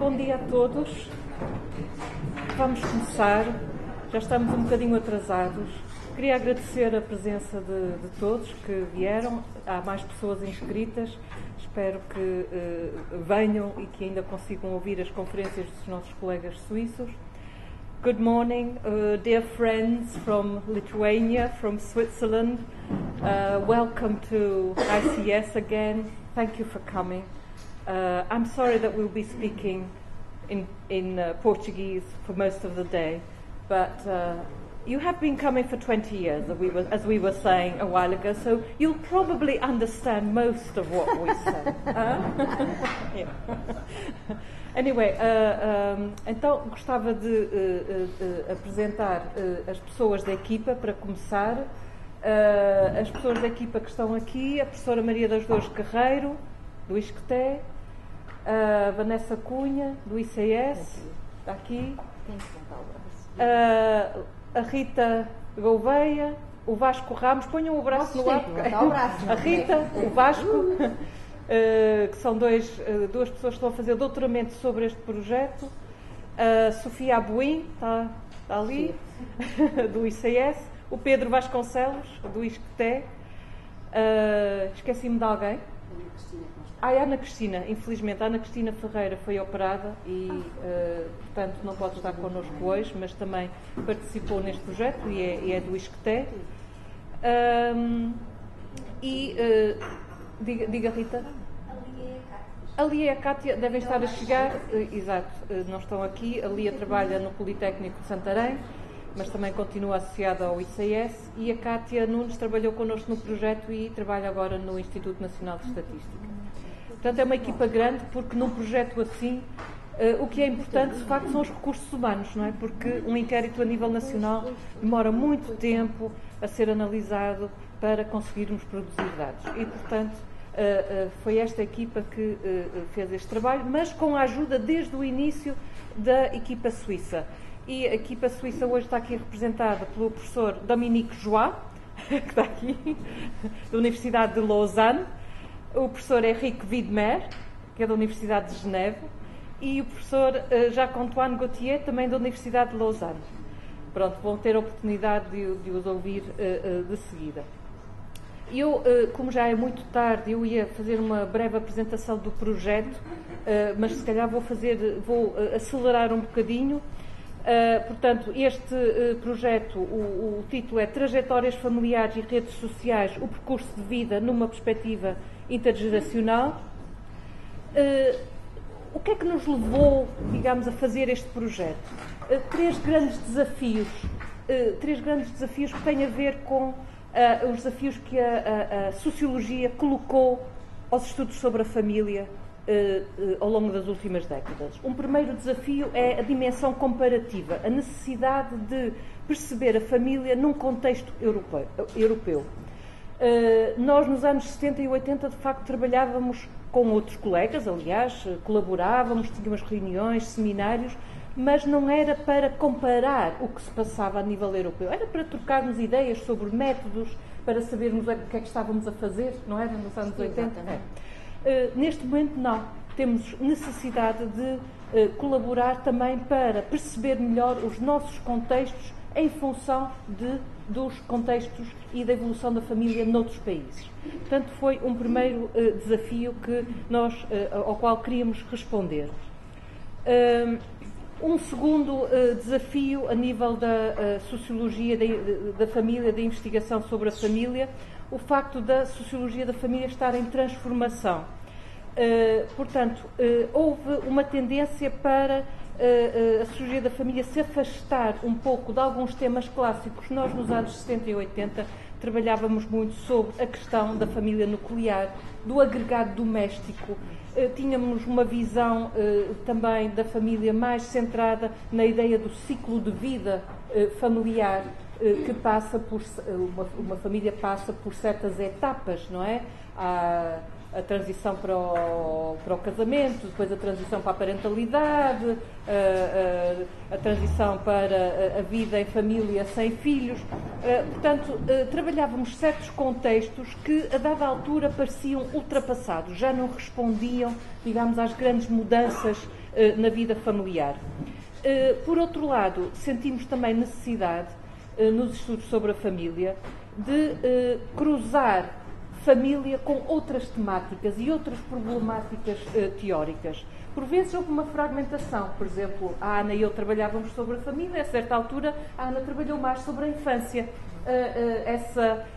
Bom dia a todos. Vamos começar. Já estamos um bocadinho atrasados. Queria agradecer a presença de todos que vieram. Há mais pessoas inscritas. Espero que venham e que ainda consigam ouvir as conferências dos nossos colegas suíços. Good morning, dear friends from Lithuania, from Switzerland. Welcome to ICS again. Thank you for coming. I'm sorry that we'll be speaking in Portuguese for most of the day, but you have been coming for 20 years, as we were saying a while ago, so you'll probably understand most of what we say. Yeah. Anyway, então gostava de apresentar as pessoas da equipa para começar. As pessoas da equipa que estão aqui: a professora Maria das Dores Guerreiro, do ISCTE, a Vanessa Cunha, do ICS, está aqui, a Rita Gouveia, o Vasco Ramos, ponham o braço no ar, a Rita, o Vasco, que são duas pessoas que estão a fazer doutoramento sobre este projeto, a Sofia Abuim, está ali, do ICS, o Pedro Vasconcelos, do ISCTE, esqueci-me de alguém? A Ana Cristina, infelizmente, a Ana Cristina Ferreira foi operada e, portanto, não pode estar connosco hoje, mas também participou neste projeto e é do ISCTE. Diga, Rita. Ali é a Cátia, devem estar a chegar, exato, não estão aqui. A Lia trabalha no Politécnico de Santarém, mas também continua associada ao ICS, e a Cátia Nunes trabalhou connosco no projeto e trabalha agora no Instituto Nacional de Estatística. Portanto, é uma equipa grande, porque num projeto assim, o que é importante, de facto, são os recursos humanos, não é? Porque um inquérito a nível nacional demora muito tempo a ser analisado para conseguirmos produzir dados. E, portanto, foi esta equipa que fez este trabalho, mas com a ajuda, desde o início, da equipa suíça. E a equipa suíça hoje está aqui representada pelo professor Dominique Joie, que está aqui, da Universidade de Lausanne, o professor Henrique Widmer, que é da Universidade de Geneve, e o professor Jacques-Antoine Gauthier, também da Universidade de Lausanne. Pronto, vão ter a oportunidade de os ouvir de seguida. Eu, como já é muito tarde, eu ia fazer uma breve apresentação do projeto, mas se calhar vou acelerar um bocadinho. Portanto, este projeto, o título é Trajetórias Familiares e Redes Sociais, o percurso de vida numa perspectiva intergeracional. O que é que nos levou, digamos, a fazer este projeto? Três grandes desafios que têm a ver com os desafios que a sociologia colocou aos estudos sobre a família ao longo das últimas décadas. Um primeiro desafio é a dimensão comparativa, a necessidade de perceber a família num contexto europeu. Nós, nos anos 70 e 80, de facto, trabalhávamos com outros colegas, aliás, colaborávamos, tínhamos reuniões, seminários, mas não era para comparar o que se passava a nível europeu, era para trocarmos ideias sobre métodos, para sabermos o que é que estávamos a fazer, não era, nos anos 80? Neste momento, não. Temos necessidade de colaborar também para perceber melhor os nossos contextos em função dos contextos e da evolução da família noutros países. Portanto, foi um primeiro desafio ao qual queríamos responder. Um segundo desafio a nível da sociologia da família, da investigação sobre a família, o facto da sociologia da família estar em transformação. Portanto, houve uma tendência para a sociologia da família se afastar um pouco de alguns temas clássicos. Nós, nos anos 70 e 80, trabalhávamos muito sobre a questão da família nuclear, do agregado doméstico. Tínhamos uma visão também da família mais centrada na ideia do ciclo de vida familiar, que passa por... Uma família passa por certas etapas, não é? Há a transição para o casamento, depois a transição para a parentalidade, a transição para a vida em família sem filhos. Portanto, trabalhávamos certos contextos que, a dada altura, pareciam ultrapassados, já não respondiam, digamos, às grandes mudanças na vida familiar. Por outro lado, sentimos também necessidade, nos estudos sobre a família, de cruzar família com outras temáticas e outras problemáticas teóricas. Por vezes houve uma fragmentação. Por exemplo, a Ana e eu trabalhávamos sobre a família, a certa altura a Ana trabalhou mais sobre a infância.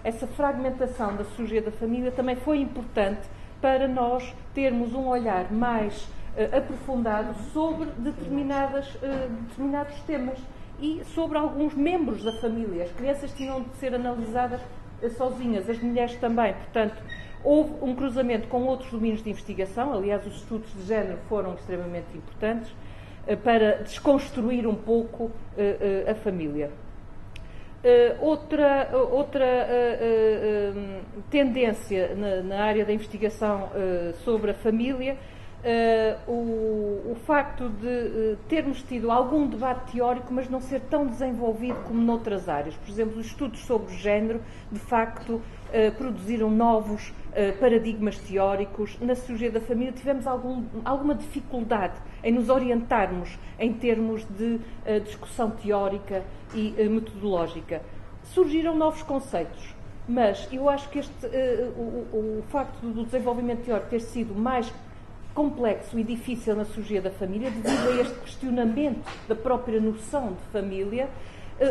Essa fragmentação da sociologia da família também foi importante para nós termos um olhar mais aprofundado sobre determinados temas e sobre alguns membros da família. As crianças tinham de ser analisadas sozinhas, as mulheres também. Portanto, houve um cruzamento com outros domínios de investigação. Aliás, os estudos de género foram extremamente importantes para desconstruir um pouco a família. Outra tendência na área da investigação sobre a família, o facto de termos tido algum debate teórico, mas não ser tão desenvolvido como noutras áreas. Por exemplo, os estudos sobre o género, de facto, produziram novos paradigmas teóricos. Na sociologia da família tivemos alguma dificuldade em nos orientarmos em termos de discussão teórica e metodológica. Surgiram novos conceitos, mas eu acho que o facto do desenvolvimento teórico ter sido mais complexo e difícil na sociologia da família, devido a este questionamento da própria noção de família,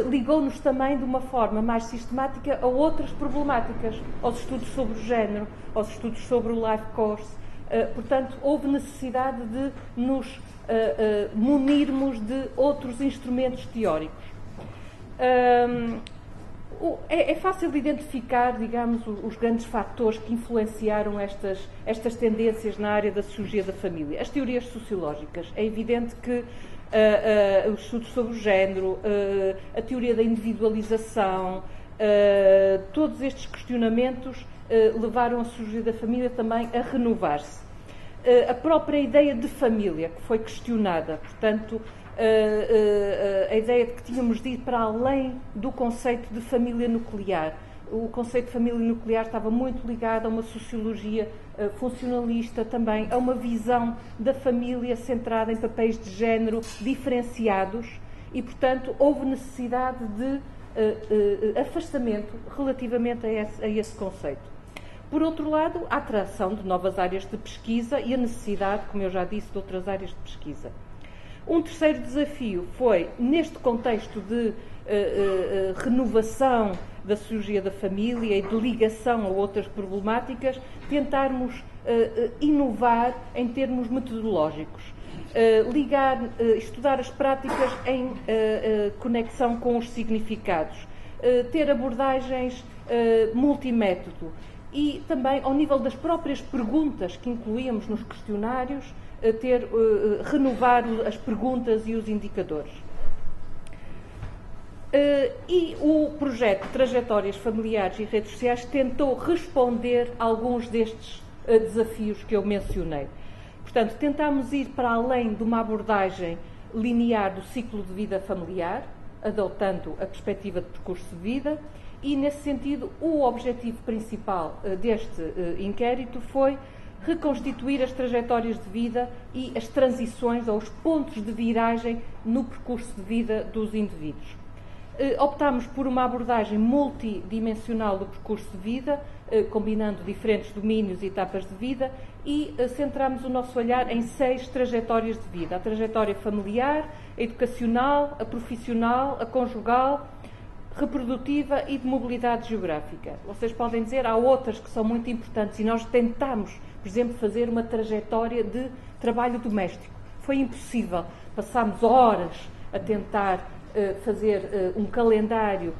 ligou-nos também de uma forma mais sistemática a outras problemáticas, aos estudos sobre o género, aos estudos sobre o life course. Portanto, houve necessidade de nos munirmos de outros instrumentos teóricos. É fácil de identificar, digamos, os grandes fatores que influenciaram estas tendências na área da sociologia da família. As teorias sociológicas. É evidente que os estudos sobre o género, a teoria da individualização, todos estes questionamentos levaram a sociologia da família também a renovar-se. A própria ideia de família, que foi questionada, portanto, a ideia de que tínhamos de ir para além do conceito de família nuclear. O conceito de família nuclear estava muito ligado a uma sociologia funcionalista também, a uma visão da família centrada em papéis de género diferenciados e, portanto, houve necessidade de afastamento relativamente a esse conceito. Por outro lado, a atração de novas áreas de pesquisa e a necessidade, como eu já disse, de outras áreas de pesquisa. Um terceiro desafio foi, neste contexto de renovação da sociologia da família e de ligação a outras problemáticas, tentarmos inovar em termos metodológicos. Estudar as práticas em conexão com os significados, ter abordagens multimétodo e também, ao nível das próprias perguntas que incluíamos nos questionários, renovar as perguntas e os indicadores. E o projeto Trajetórias Familiares e Redes Sociais tentou responder a alguns destes desafios que eu mencionei. Portanto, tentámos ir para além de uma abordagem linear do ciclo de vida familiar, adotando a perspectiva de percurso de vida, e, nesse sentido, o objetivo principal deste inquérito foi reconstituir as trajetórias de vida e as transições ou os pontos de viragem no percurso de vida dos indivíduos. Optámos por uma abordagem multidimensional do percurso de vida, combinando diferentes domínios e etapas de vida, e centramos o nosso olhar em 6 trajetórias de vida: a trajetória familiar, a educacional, a profissional, a conjugal, reprodutiva e de mobilidade geográfica. Vocês podem dizer, há outras que são muito importantes, e nós tentamos, por exemplo, fazer uma trajetória de trabalho doméstico. Foi impossível. Passámos horas a tentar fazer um calendário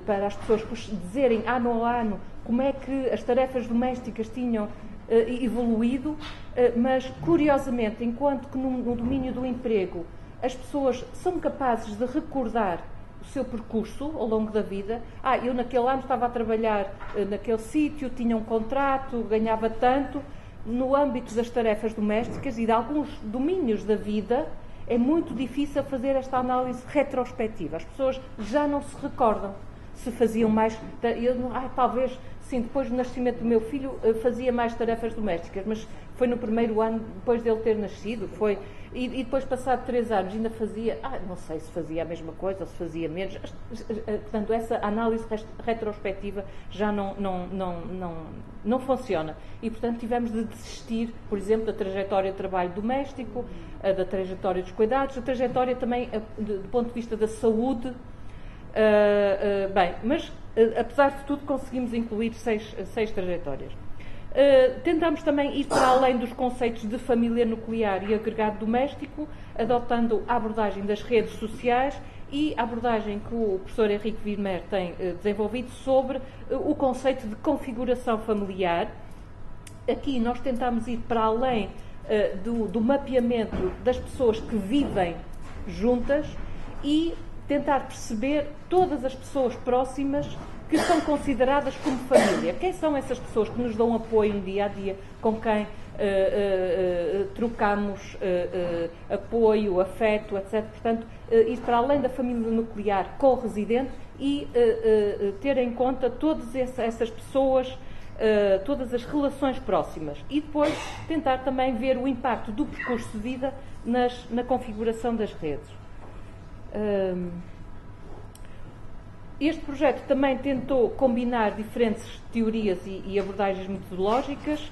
para as pessoas dizerem ano a ano como é que as tarefas domésticas tinham evoluído, mas, curiosamente, enquanto que no domínio do emprego as pessoas são capazes de recordar o seu percurso ao longo da vida. Eu naquele ano estava a trabalhar naquele sítio, tinha um contrato, ganhava tanto. No âmbito das tarefas domésticas e de alguns domínios da vida, é muito difícil fazer esta análise retrospectiva. As pessoas já não se recordam. se faziam mais... talvez, sim, depois do nascimento do meu filho, fazia mais tarefas domésticas, mas foi no primeiro ano, depois dele ter nascido, foi... E depois, passado 3 anos, ainda fazia... não sei se fazia a mesma coisa ou se fazia menos. Portanto, essa análise retrospectiva já não funciona. E, portanto, tivemos de desistir, por exemplo, da trajetória de trabalho doméstico, da trajetória dos cuidados, da trajetória também do ponto de vista da saúde. Mas, apesar de tudo, conseguimos incluir 6 trajetórias. Tentámos também ir para além dos conceitos de família nuclear e agregado doméstico, adotando a abordagem das redes sociais e a abordagem que o professor Henrique Wimmer tem desenvolvido sobre o conceito de configuração familiar. Aqui nós tentámos ir para além do mapeamento das pessoas que vivem juntas e tentar perceber todas as pessoas próximas que são consideradas como família. Quem são essas pessoas que nos dão apoio no dia-a-dia, com quem trocamos apoio, afeto, etc. Portanto, ir para além da família nuclear co-residente e ter em conta todas essas pessoas, todas as relações próximas. E depois tentar também ver o impacto do percurso de vida na configuração das redes. Este projeto também tentou combinar diferentes teorias e abordagens metodológicas.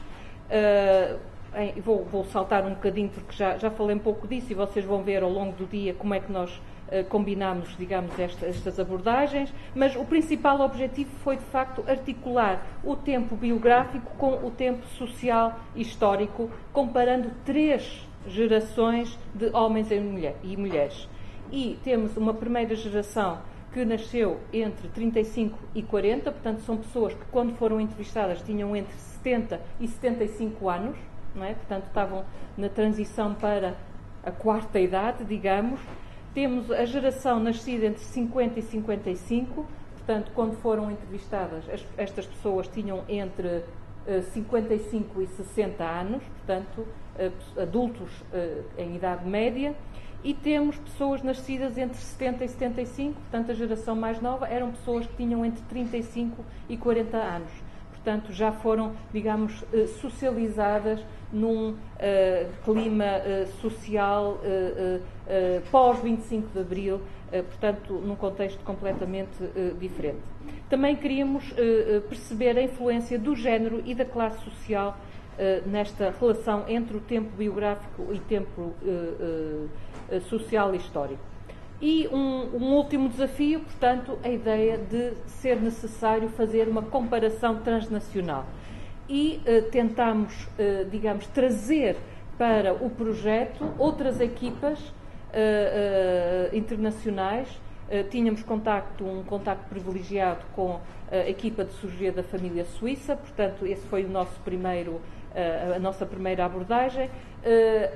Vou saltar um bocadinho porque já falei um pouco disso e vocês vão ver ao longo do dia como é que nós combinamos, digamos, estas abordagens, mas o principal objetivo foi, de facto, articular o tempo biográfico com o tempo social e histórico, comparando 3 gerações de homens e mulheres. E temos uma primeira geração que nasceu entre 35 e 40, portanto são pessoas que quando foram entrevistadas tinham entre 70 e 75 anos, não é? Portanto estavam na transição para a 4ª idade, digamos. Temos a geração nascida entre 50 e 55, portanto quando foram entrevistadas estas pessoas tinham entre 55 e 60 anos, portanto adultos em idade média. E temos pessoas nascidas entre 70 e 75, portanto a geração mais nova eram pessoas que tinham entre 35 e 40 anos. Portanto já foram, digamos, socializadas num clima social pós-25 de Abril, portanto num contexto completamente diferente. Também queríamos perceber a influência do género e da classe social nesta relação entre o tempo biográfico e tempo social e histórico. E um último desafio, portanto, a ideia de ser necessário fazer uma comparação transnacional. E tentamos, digamos, trazer para o projeto outras equipas internacionais. Tínhamos um contacto privilegiado com a equipa de cirurgia da família suíça, portanto, esse foi a nossa primeira abordagem.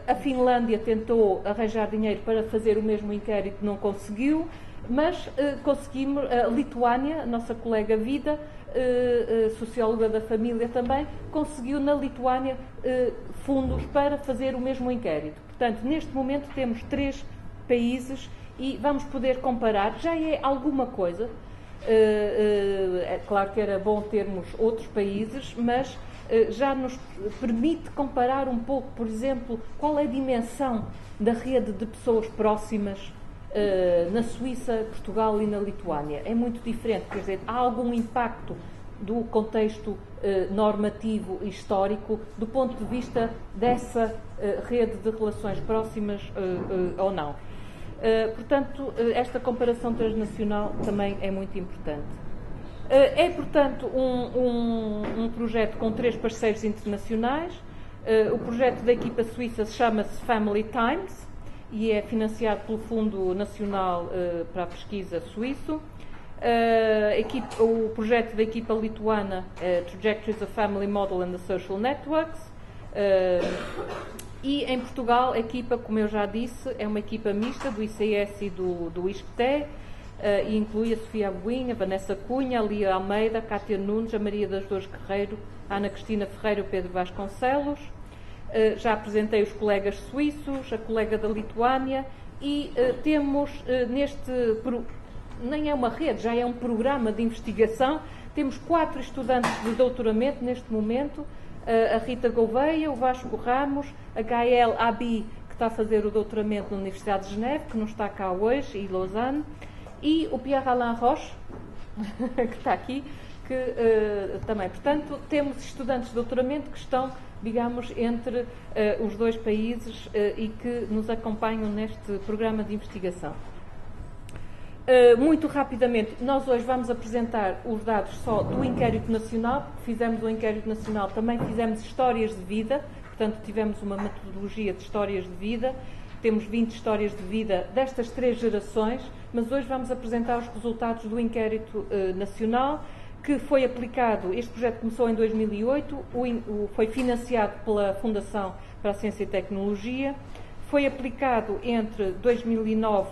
A Finlândia tentou arranjar dinheiro para fazer o mesmo inquérito, não conseguiu, mas conseguimos. A Lituânia, a nossa colega Vida, socióloga da família também, conseguiu na Lituânia fundos para fazer o mesmo inquérito. Portanto, neste momento temos 3 países e vamos poder comparar. Já é alguma coisa. É claro que era bom termos outros países, mas já nos permite comparar um pouco, por exemplo, qual é a dimensão da rede de pessoas próximas na Suíça, Portugal e na Lituânia. É muito diferente, quer dizer, há algum impacto do contexto normativo e histórico do ponto de vista dessa rede de relações próximas ou não. Portanto, esta comparação transnacional também é muito importante. É, portanto, um projeto com 3 parceiros internacionais. O projeto da equipa suíça chama-se Family Times e é financiado pelo Fundo Nacional para a Pesquisa Suíço. O projeto da equipa lituana é Trajectories of Family Model and the Social Networks. E em Portugal, a equipa, como eu já disse, é uma equipa mista do ICS e do ISCTE, e inclui a Sofia Abuinha, a Vanessa Cunha, a Lia Almeida, a Cátia Nunes, a Maria das Dores Guerreiro, a Ana Cristina Ferreira e o Pedro Vasconcelos. Já apresentei os colegas suíços, a colega da Lituânia, e temos nem é uma rede, já é um programa de investigação. Temos 4 estudantes de doutoramento neste momento, a Rita Gouveia, o Vasco Ramos, a Gael Abi, que está a fazer o doutoramento na Universidade de Geneve, que não está cá hoje, e Lausanne, e o Pierre-Alain Roche, que está aqui, que também. Portanto, temos estudantes de doutoramento que estão, digamos, entre os 2 países e que nos acompanham neste programa de investigação. Muito rapidamente, nós hoje vamos apresentar os dados só do Inquérito Nacional, porque fizemos o Inquérito Nacional, também fizemos histórias de vida, portanto tivemos uma metodologia de histórias de vida, temos 20 histórias de vida destas 3 gerações, mas hoje vamos apresentar os resultados do Inquérito Nacional, que foi aplicado. Este projeto começou em 2008, foi financiado pela Fundação para a Ciência e Tecnologia, foi aplicado entre 2009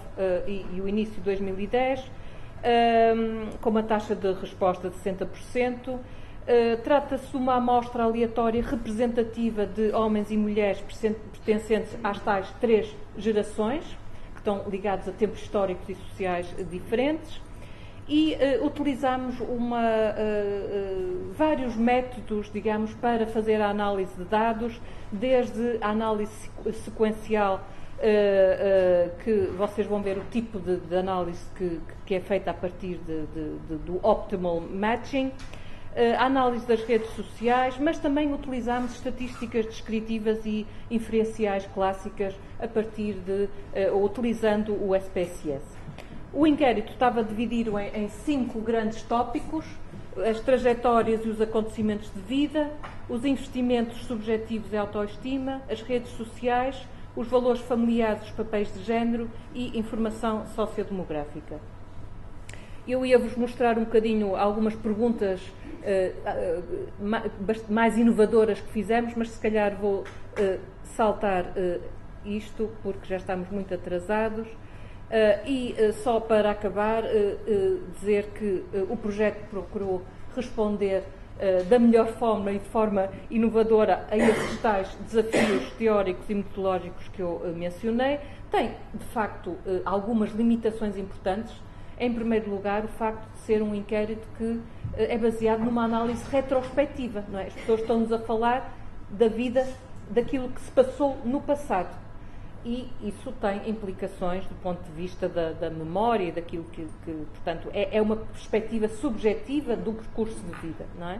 e o início de 2010, com uma taxa de resposta de 60%. Trata-se de uma amostra aleatória representativa de homens e mulheres pertencentes às tais 3 gerações, que estão ligados a tempos históricos e sociais diferentes. E utilizamos vários métodos, digamos, para fazer a análise de dados, desde a análise sequencial, que vocês vão ver o tipo de análise que é feita a partir do optimal matching, a análise das redes sociais, mas também utilizamos estatísticas descritivas e inferenciais clássicas a partir utilizando o SPSS. O inquérito estava dividido em 5 grandes tópicos: as trajetórias e os acontecimentos de vida, os investimentos subjetivos e autoestima, as redes sociais, os valores familiares, os papéis de género e informação sociodemográfica. Eu ia-vos mostrar um bocadinho algumas perguntas mais inovadoras que fizemos, mas se calhar vou saltar isto, porque já estamos muito atrasados. Só para acabar, dizer que o projeto procurou responder da melhor forma e de forma inovadora a esses tais desafios teóricos e metodológicos que eu mencionei. Tem, de facto, algumas limitações importantes. Em primeiro lugar, o facto de ser um inquérito que é baseado numa análise retrospectiva, não é? As pessoas estão-nos a falar da vida, daquilo que se passou no passado. E isso tem implicações do ponto de vista da memória, daquilo que portanto, é uma perspectiva subjetiva do percurso de vida, não é?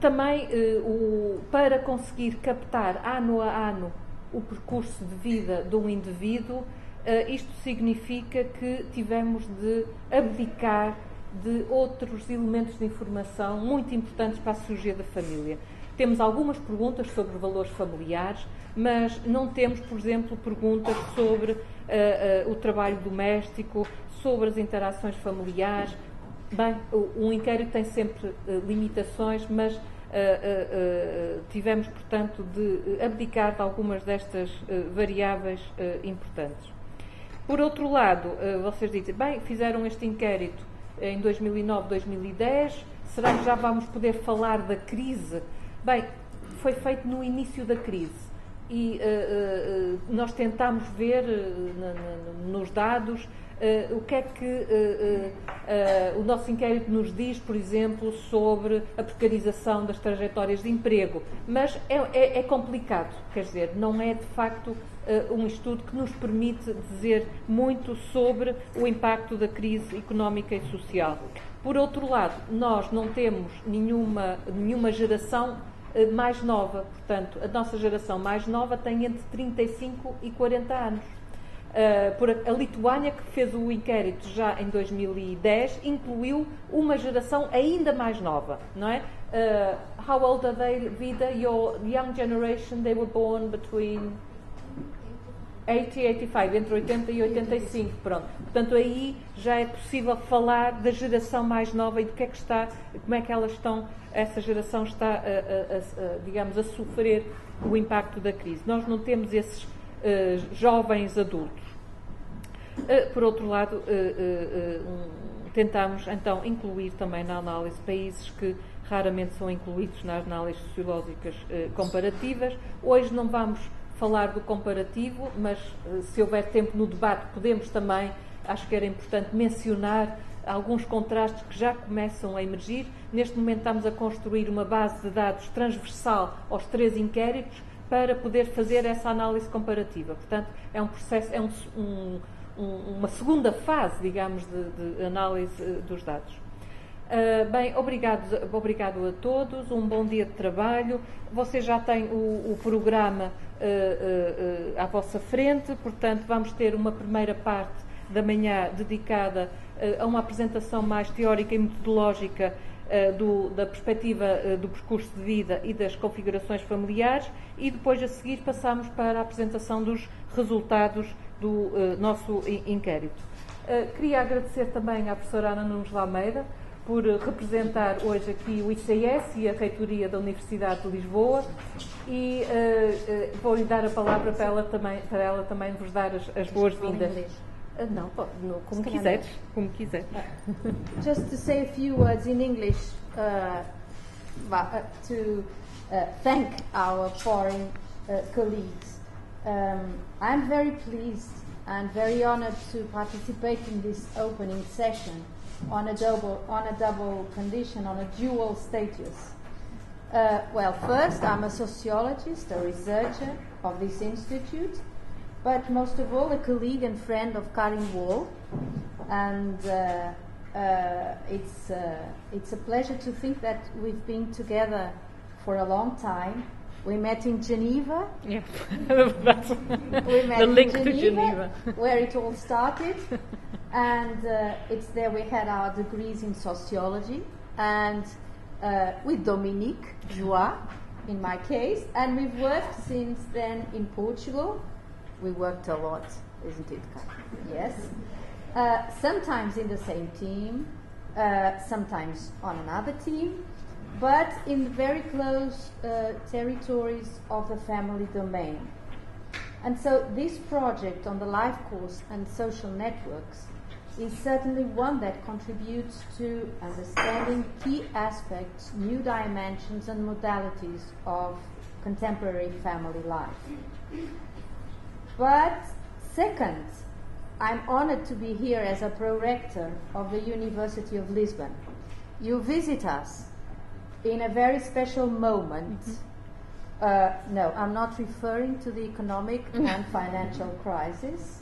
Também, para conseguir captar ano a ano o percurso de vida de um indivíduo, isto significa que tivemos de abdicar de outros elementos de informação muito importantes para a sociologia da família. Temos algumas perguntas sobre valores familiares, mas não temos, por exemplo, perguntas sobre o trabalho doméstico, sobre as interações familiares. Bem, um inquérito tem sempre limitações, mas tivemos, portanto, de abdicar de algumas destas variáveis importantes. Por outro lado, vocês dizem, bem, fizeram este inquérito em 2009, 2010, será que já vamos poder falar da crise? Bem, foi feito no início da crise e nós tentámos ver nos dados o que é que o nosso inquérito nos diz, por exemplo, sobre a precarização das trajetórias de emprego. Mas é complicado, quer dizer, não é de facto um estudo que nos permite dizer muito sobre o impacto da crise económica e social. Por outro lado, nós não temos nenhuma geração mais nova, portanto, a nossa geração mais nova tem entre 35 e 40 anos. A Lituânia, que fez o inquérito já em 2010, incluiu uma geração ainda mais nova, não é? How old are they, Vida? Your young generation, they were born between 80 e 85, entre 80 e 85, pronto. Portanto, aí já é possível falar da geração mais nova e do que é que está, como é que elas estão, essa geração está, digamos, a sofrer o impacto da crise. Nós não temos esses jovens adultos. Por outro lado, tentamos então incluir também na análise países que raramente são incluídos nas análises sociológicas comparativas. Hoje não vamos falar do comparativo, mas se houver tempo no debate podemos também acho que era importante mencionar alguns contrastes que já começam a emergir. Neste momento estamos a construir uma base de dados transversal aos 3 inquéritos para poder fazer essa análise comparativa. Portanto, é um processo, é uma segunda fase, digamos, de análise dos dados. Bem, obrigado a todos, um bom dia de trabalho. Vocês já têm o programa à vossa frente, portanto, vamos ter uma primeira parte da manhã dedicada a uma apresentação mais teórica e metodológica da perspectiva do percurso de vida e das configurações familiares, e depois a seguir passamos para a apresentação dos resultados do nosso inquérito. Queria agradecer também à professora Ana Nunes de Almeida por representar hoje aqui o ICS e a Reitoria da Universidade de Lisboa, e vou-lhe dar a palavra para ela também vos dar as boas-vindas. Não, como quiseres. Just to say a few words in English to thank our foreign colleagues. I'm very pleased and very honored to participate in this opening session on a double condition, on a dual status. Well, first, I'm a sociologist, a researcher of this institute, but most of all, a colleague and friend of Karin Wall, and it's a pleasure to think that we've been together for a long time. We met in Geneva. Yeah, we met the link in to Geneva, where it all started, and it's there we had our degrees in sociology, and with Dominique Joie, in my case, and we've worked since then in Portugal. We worked a lot, isn't it? Yes. Sometimes in the same team, sometimes on another team, but in very close territories of the family domain. And so this project on the life course and social networks is certainly one that contributes to understanding key aspects, new dimensions and modalities of contemporary family life. But second, I'm honored to be here as a pro-rector of the University of Lisbon. You visit us in a very special moment. No, I'm not referring to the economic and financial crisis.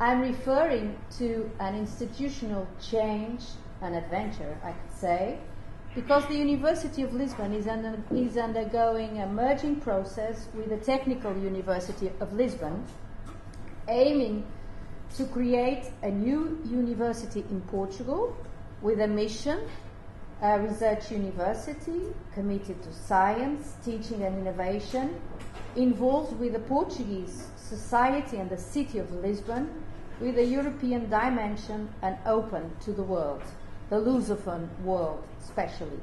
I'm referring to an institutional change, an adventure, I could say, because the University of Lisbon is undergoing a merging process with the Technical University of Lisbon, aiming to create a new university in Portugal with a mission, a research university committed to science, teaching and innovation, involved with the Portuguese society and the city of Lisbon, with a European dimension and open to the world, the Lusophone world especially.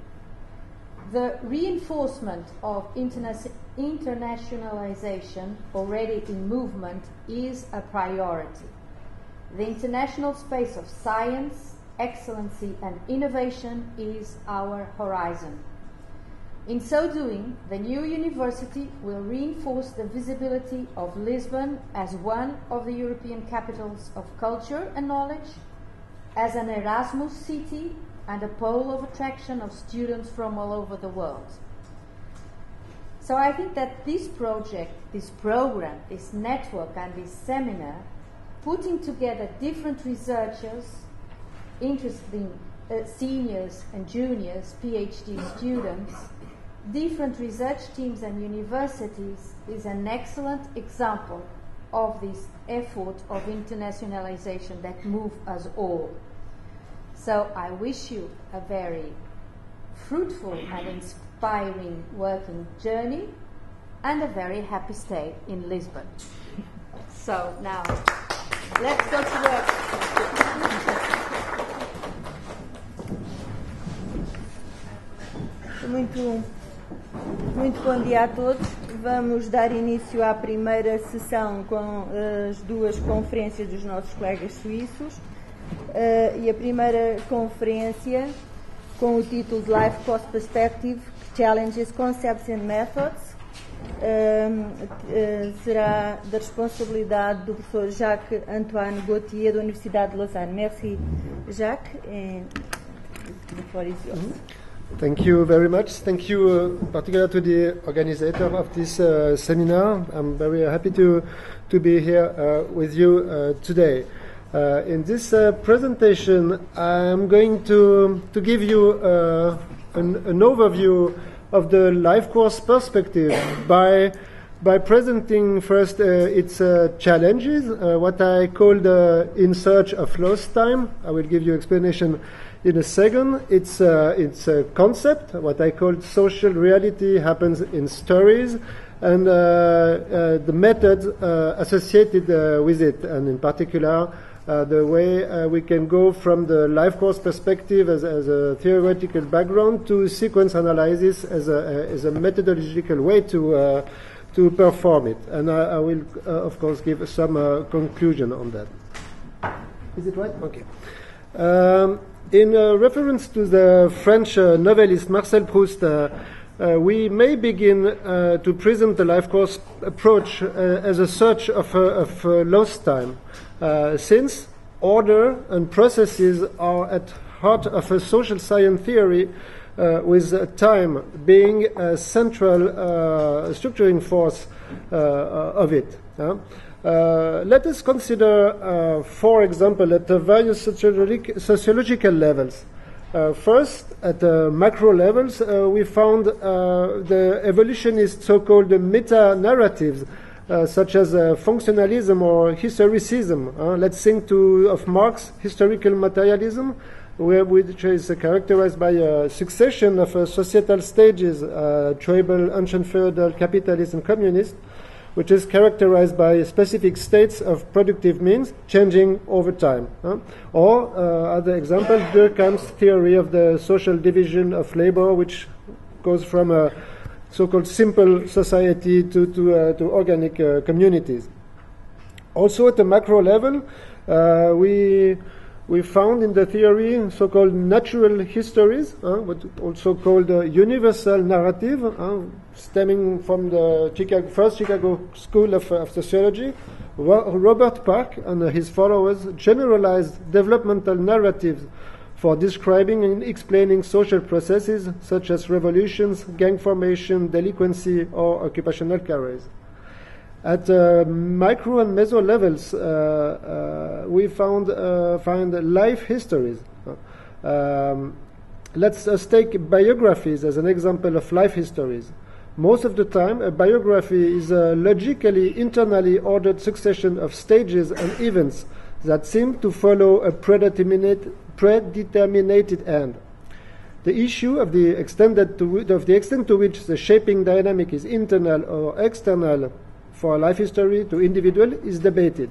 The reinforcement of internationalization already in movement is a priority. The international space of science, excellency and innovation is our horizon. In so doing, the new university will reinforce the visibility of Lisbon as one of the European capitals of culture and knowledge, as an Erasmus city and a pole of attraction of students from all over the world. So I think that this project, this program, this network and this seminar, putting together different researchers, interesting seniors and juniors, PhD students, different research teams and universities, is an excellent example of this effort of internationalization that moves us all. So I wish you a very fruitful and inspiring working journey and a very happy stay in Lisbon. So now, let's go to work. Muito bom dia a todos. Vamos dar início à primeira sessão com as duas conferências dos nossos colegas suíços. E a primeira conferência, com o título de Life Cost Perspective, Challenges, Concepts and Methods, será da responsabilidade do professor Jacques Antoine Gauthier, da Universidade de Lausanne. Merci, Jacques. The floor is yours. Thank you very much. Thank you, particularly to the organizer of this seminar. I'm very happy to be here with you today. In this presentation, I'm going to give you an overview of the life course perspective by presenting first its challenges, what I called in search of lost time. I will give you explanation in a second. It's a concept, what I called social reality happens in stories, and the methods associated with it, and in particular the way we can go from the life course perspective as a theoretical background to sequence analysis as a methodological way to perform it. And I will, of course, give some conclusion on that. Is it right? Okay. In reference to the French novelist Marcel Proust, we may begin to present the life course approach as a search of lost time, since order and processes are at heart of a social science theory, with time being a central structuring force of it. Let us consider, for example, at the various sociological levels. First, at the macro levels, we found the evolutionist so-called meta-narratives, such as functionalism or historicism. Let's think of Marx' historical materialism, which is characterized by a succession of societal stages, tribal, ancient feudal, capitalist, and communist, which is characterized by specific states of productive means changing over time. Or, other example, Durkheim's theory of the social division of labor, which goes from a so-called simple society to organic communities. Also at the macro level, we found in the theory so-called natural histories, what also called universal narrative, stemming from the first Chicago School of Sociology. Robert Park and his followers generalized developmental narratives for describing and explaining social processes such as revolutions, gang formation, delinquency, or occupational careers. At micro and meso levels, we find life histories. Let's take biographies as an example of life histories. Most of the time, a biography is a logically, internally ordered succession of stages and events that seem to follow a predetermined end. The issue of the extent to which the shaping dynamic is internal or external for life history to individual is debated.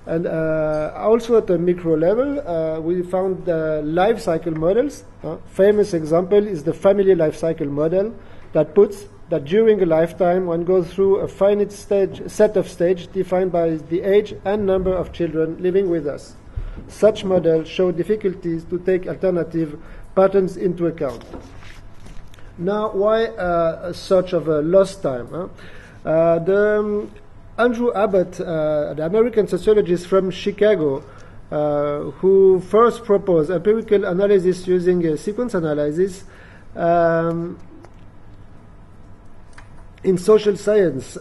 And also at the micro level, we found life cycle models. Famous example is the family life cycle model that puts that during a lifetime one goes through a finite set of stages defined by the age and number of children living with us. Such models show difficulties to take alternative patterns into account. Now, why such of a lost time? Andrew Abbott, the American sociologist from Chicago, who first proposed empirical analysis using sequence analysis in social science,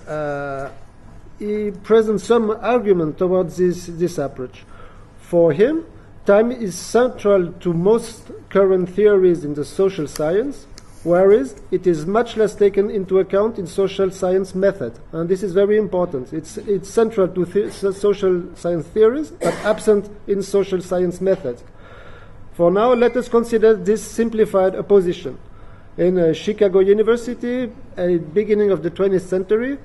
he presents some argument towards this approach. For him, time is central to most current theories in the social science, whereas it is much less taken into account in social science method. And this is very important. It's central to social science theories, but absent in social science methods. For now, let us consider this simplified opposition. In Chicago University, at the beginning of the 20th century,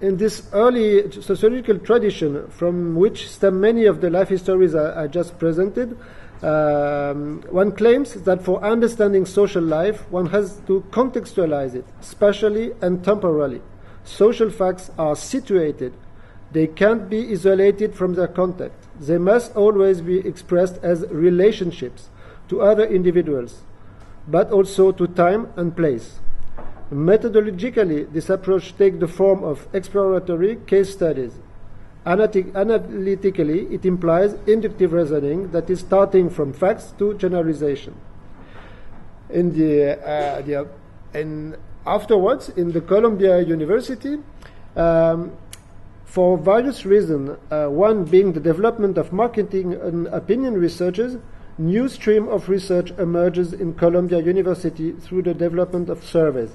in this early sociological tradition from which stem many of the life histories I just presented, one claims that for understanding social life, one has to contextualize it, spatially and temporally. Social facts are situated. They can't be isolated from their context. They must always be expressed as relationships to other individuals, but also to time and place. Methodologically, this approach takes the form of exploratory case studies. Analytically, it implies inductive reasoning that is starting from facts to generalization. Afterwards, in the Columbia University, for various reasons, one being the development of marketing and opinion researchers, new stream of research emerges in Columbia University through the development of surveys.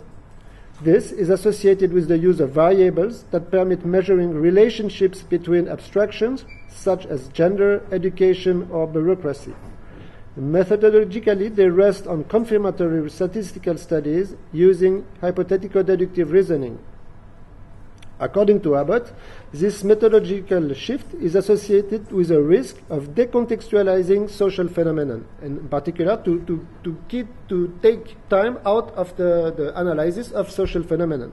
This is associated with the use of variables that permit measuring relationships between abstractions such as gender, education, or bureaucracy. Methodologically, they rest on confirmatory statistical studies using hypothetical deductive reasoning. According to Abbott, this methodological shift is associated with a risk of decontextualizing social phenomena, and in particular to take time out of the analysis of social phenomena.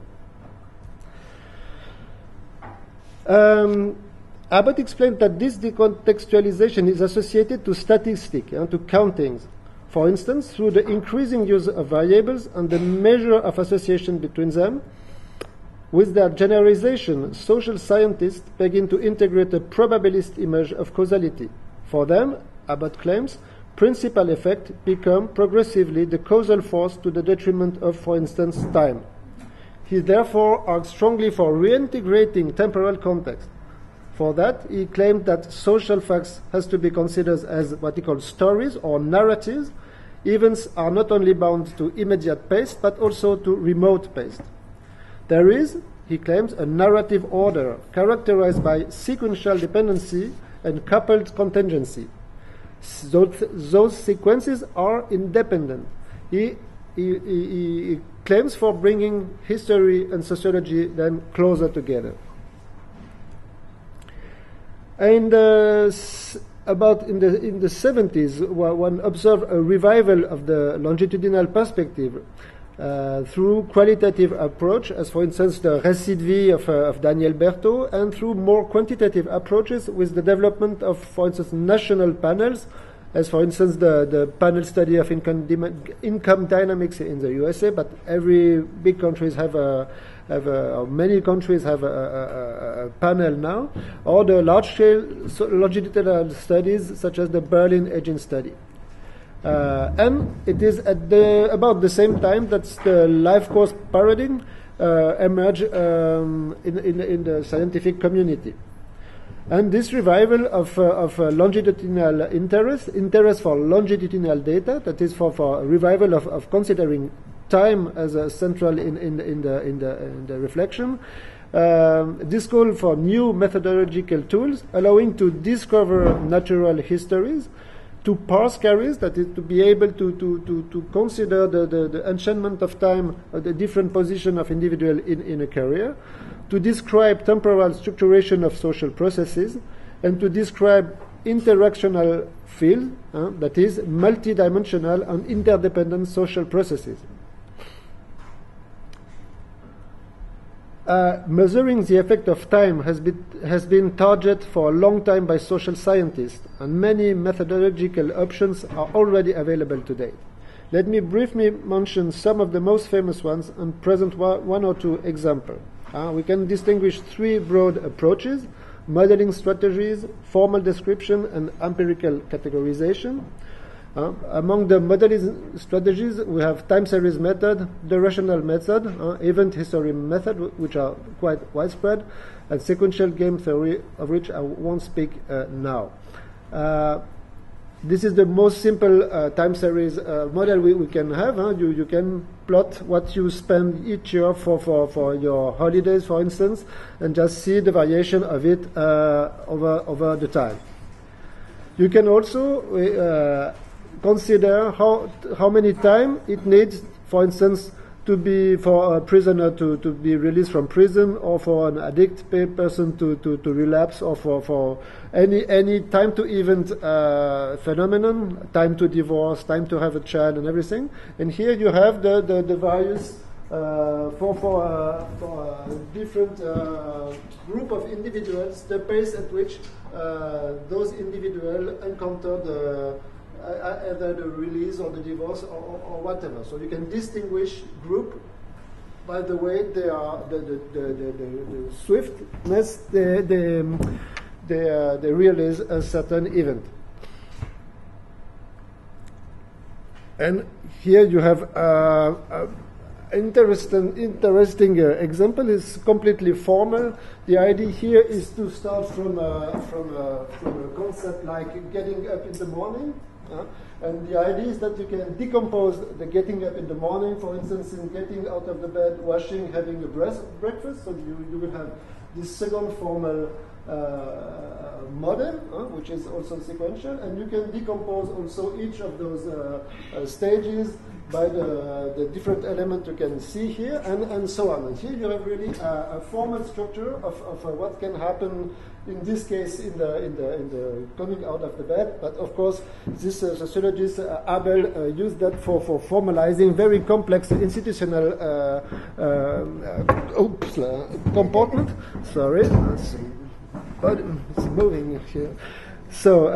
Abbott explained that this decontextualization is associated to statistics and to countings. For instance, through the increasing use of variables and the measure of association between them. With their generalization, social scientists begin to integrate a probabilist image of causality. For them, Abbott claims, principal effects become progressively the causal force to the detriment of, for instance, time. He therefore argued strongly for reintegrating temporal context. For that, he claimed that social facts has to be considered as what he called stories or narratives. Events are not only bound to immediate past, but also to remote past. There is, he claims, a narrative order characterized by sequential dependency and coupled contingency. Those sequences are independent. He claims for bringing history and sociology then closer together. And about in the 70s, one observed a revival of the longitudinal perspective. Through qualitative approach, as for instance the récit de vie of Daniel Berthaud, and through more quantitative approaches with the development of, for instance, national panels, as for instance the panel study of income dynamics in the USA, but every big countries many countries have a panel now, or the large-scale longitudinal studies such as the Berlin Aging Study. And it is at about the same time that the life course paradigm emerged in the scientific community. And this revival of longitudinal interest for longitudinal data, that is for a revival of considering time as a central in the reflection. This call for new methodological tools allowing to discover natural histories, to parse carries, that is to be able to consider the enchantment of time, the different position of individual in a career, to describe temporal structuration of social processes, and to describe interactional field, that is multidimensional and interdependent social processes. Measuring the effect of time has been targeted for a long time by social scientists, and many methodological options are already available today. Let me briefly mention some of the most famous ones and present one or two examples. We can distinguish three broad approaches: modeling strategies, formal description, and empirical categorization. Among the modeling strategies, we have time series method, the rational method, event history method, which are quite widespread, and sequential game theory, of which I won't speak now. This is the most simple time series model we can have. You can plot what you spend each year for your holidays, for instance, and just see the variation of it over the time. You can also consider how many time it needs, for instance, to be for a prisoner to be released from prison, or for an addict person to relapse, or for any time to event phenomenon, time to divorce, time to have a child, and everything. And here you have the various for a different group of individuals, the pace at which those individuals encounter either the release or the divorce or whatever. So you can distinguish group by the way they are the swiftness they realize a certain event. And here you have interesting example is completely formal. The idea here is to start from a concept like getting up in the morning. And the idea is that you can decompose the getting up in the morning, for instance, in getting out of the bed, washing, having a breakfast. So you will have this second formal model, which is also sequential, and you can decompose also each of those stages by the different elements you can see here, and so on. And here you have really a formal structure of what can happen in this case in the coming out of the bed. But of course, this sociologist Abel used that for formalizing very complex institutional comportment. Sorry. But it's moving here. So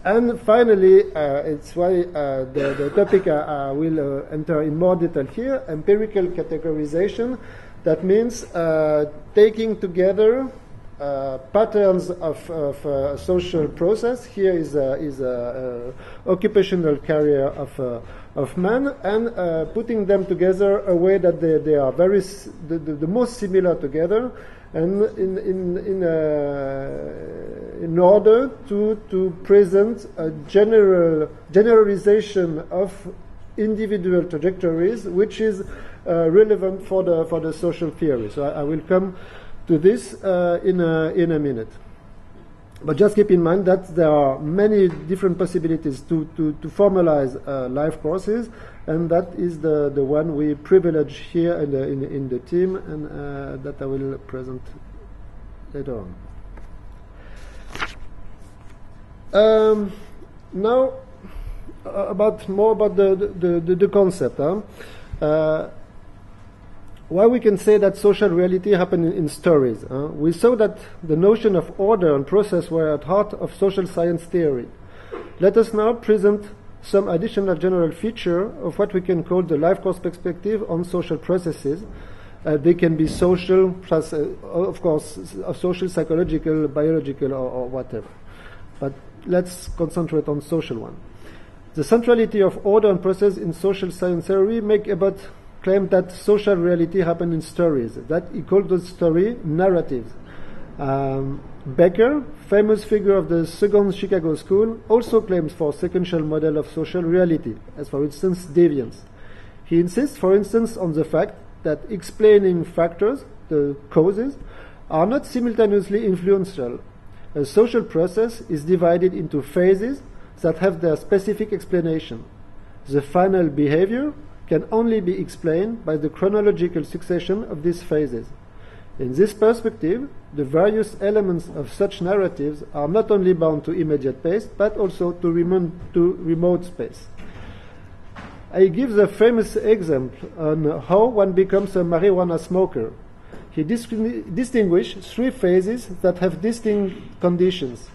and finally, it's why the topic I will enter in more detail here, empirical categorization. That means taking together patterns of social process. Here is a occupational career of man, and putting them together a way that they are the most similar together. And in order to present a generalization of individual trajectories, which is relevant for the social theory. So I will come to this in a minute. But just keep in mind that there are many different possibilities to formalize life courses, and that is the one we privilege here in the team, and that I will present later on. Now, more about the concept. Why we can say that social reality happened in stories. We saw that the notion of order and process were at heart of social science theory. Let us now present some additional general feature of what we can call the life course perspective on social processes. They can be social, plus, of course, social, psychological, biological, or whatever. But let's concentrate on social one. The centrality of order and process in social science theory make about claim that social reality happen in stories, that he called those story narratives. Becker, famous figure of the Second Chicago School, also claims for sequential model of social reality, as for instance deviance. He insists, for instance, on the fact that explaining factors, the causes, are not simultaneously influential. A social process is divided into phases that have their specific explanation. The final behavior can only be explained by the chronological succession of these phases. In this perspective, the various elements of such narratives are not only bound to immediate space, but also to remote space. I give the famous example on how one becomes a marijuana smoker. He distinguished three phases that have distinct conditions.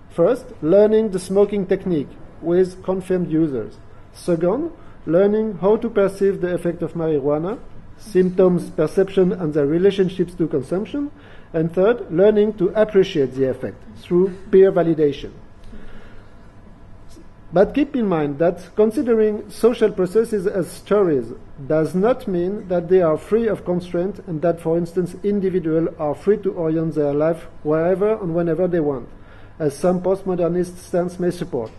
First, learning the smoking technique with confirmed users. Second, learning how to perceive the effect of marijuana, symptoms, perception, and their relationships to consumption. And third, learning to appreciate the effect through peer validation. But keep in mind that considering social processes as stories does not mean that they are free of constraint, and that, for instance, individuals are free to orient their life wherever and whenever they want, as some postmodernist stance may support.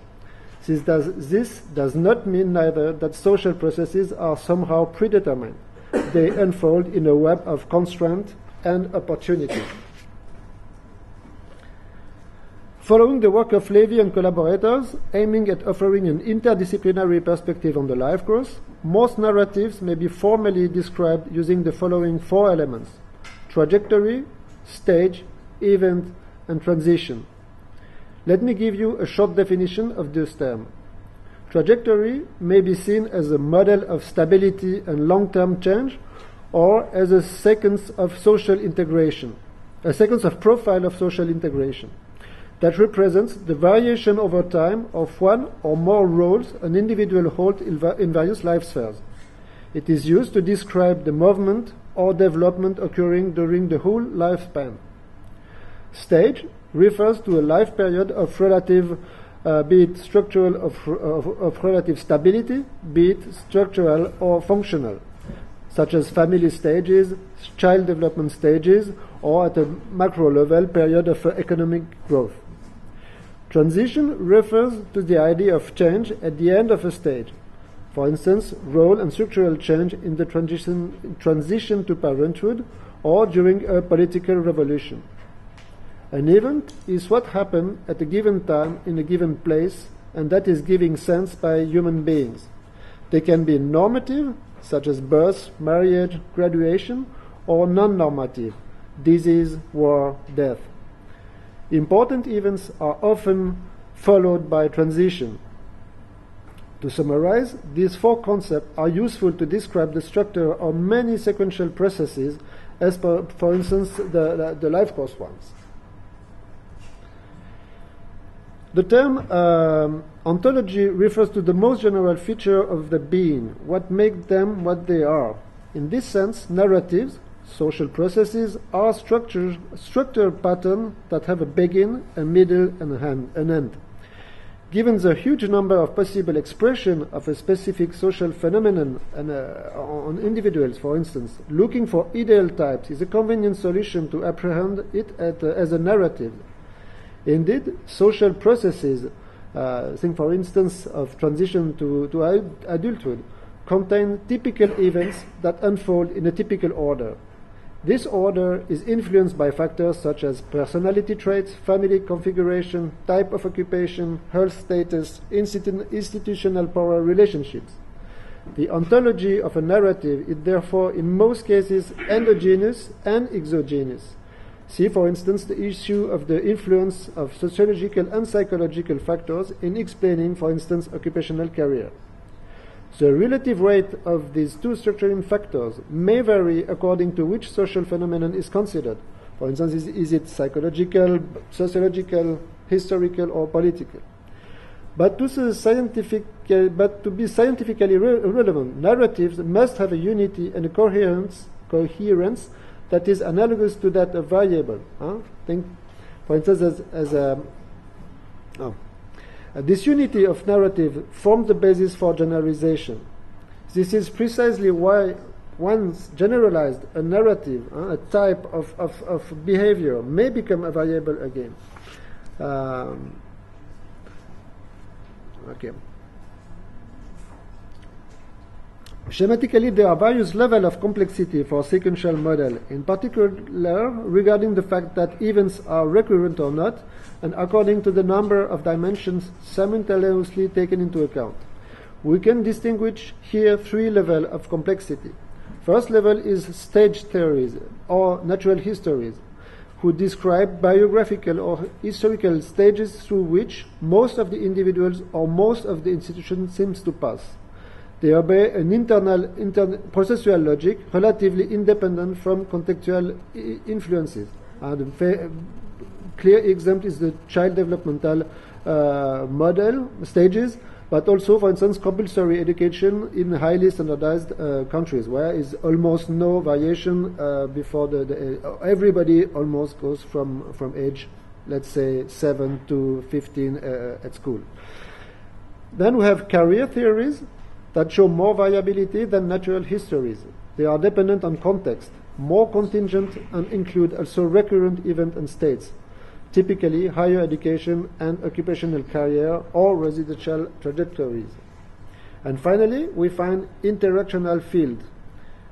This does not mean neither that social processes are somehow predetermined. They unfold in a web of constraint and opportunity. Following the work of Levy and collaborators, aiming at offering an interdisciplinary perspective on the life course, most narratives may be formally described using the following four elements: trajectory, stage, event, and transition. Let me give you a short definition of this term. Trajectory may be seen as a model of stability and long-term change, or as a sequence of social integration, a sequence of profile of social integration that represents the variation over time of one or more roles an individual holds in various life spheres. It is used to describe the movement or development occurring during the whole lifespan. Stage refers to a life period of relative, be it structural of relative stability, be it structural or functional, such as family stages, child development stages, or at a macro level, period of economic growth. Transition refers to the idea of change at the end of a stage. For instance, role and structural change in the transition to parenthood or during a political revolution. An event is what happened at a given time in a given place, and that is giving sense by human beings. They can be normative, such as birth, marriage, graduation, or non-normative, disease, war, death. Important events are often followed by transition. To summarize, these four concepts are useful to describe the structure of many sequential processes, as for instance, the life course ones. The term ontology refers to the most general feature of the being, what makes them what they are. In this sense, narratives, social processes, are structured patterns that have a begin, a middle, and an end. Given the huge number of possible expressions of a specific social phenomenon and, on individuals, for instance, looking for ideal types is a convenient solution to apprehend it as a narrative. Indeed, social processes, think for instance of transition to adulthood, contain typical events that unfold in a typical order. This order is influenced by factors such as personality traits, family configuration, type of occupation, health status, institutional power relationships. The ontology of a narrative is therefore in most cases endogenous and exogenous. See, for instance, the issue of the influence of sociological and psychological factors in explaining, for instance, occupational career. The relative weight of these two structuring factors may vary according to which social phenomenon is considered. For instance, is it psychological, sociological, historical, or political? But to be scientifically relevant, narratives must have a unity and a coherence that is analogous to that of variable. Think, for instance, this unity of narrative forms the basis for generalization. This is precisely why once generalized, a narrative, a type of behavior may become a variable again. Okay. Schematically, there are various levels of complexity for sequential model, in particular regarding the fact that events are recurrent or not, and according to the number of dimensions simultaneously taken into account. We can distinguish here three levels of complexity. First level is stage theories, or natural histories, who describe biographical or historical stages through which most of the individuals or most of the institution seems to pass. They obey an internal processual logic relatively independent from contextual influences. The clear example is the child developmental model stages, but also, for instance, compulsory education in highly standardized countries, where is almost no variation before everybody almost goes from age, let's say, 7 to 15 at school. Then we have career theories that show more variability than natural histories. They are dependent on context, more contingent, and include also recurrent events and states, typically higher education and occupational career or residential trajectories. And finally, we find interactional field.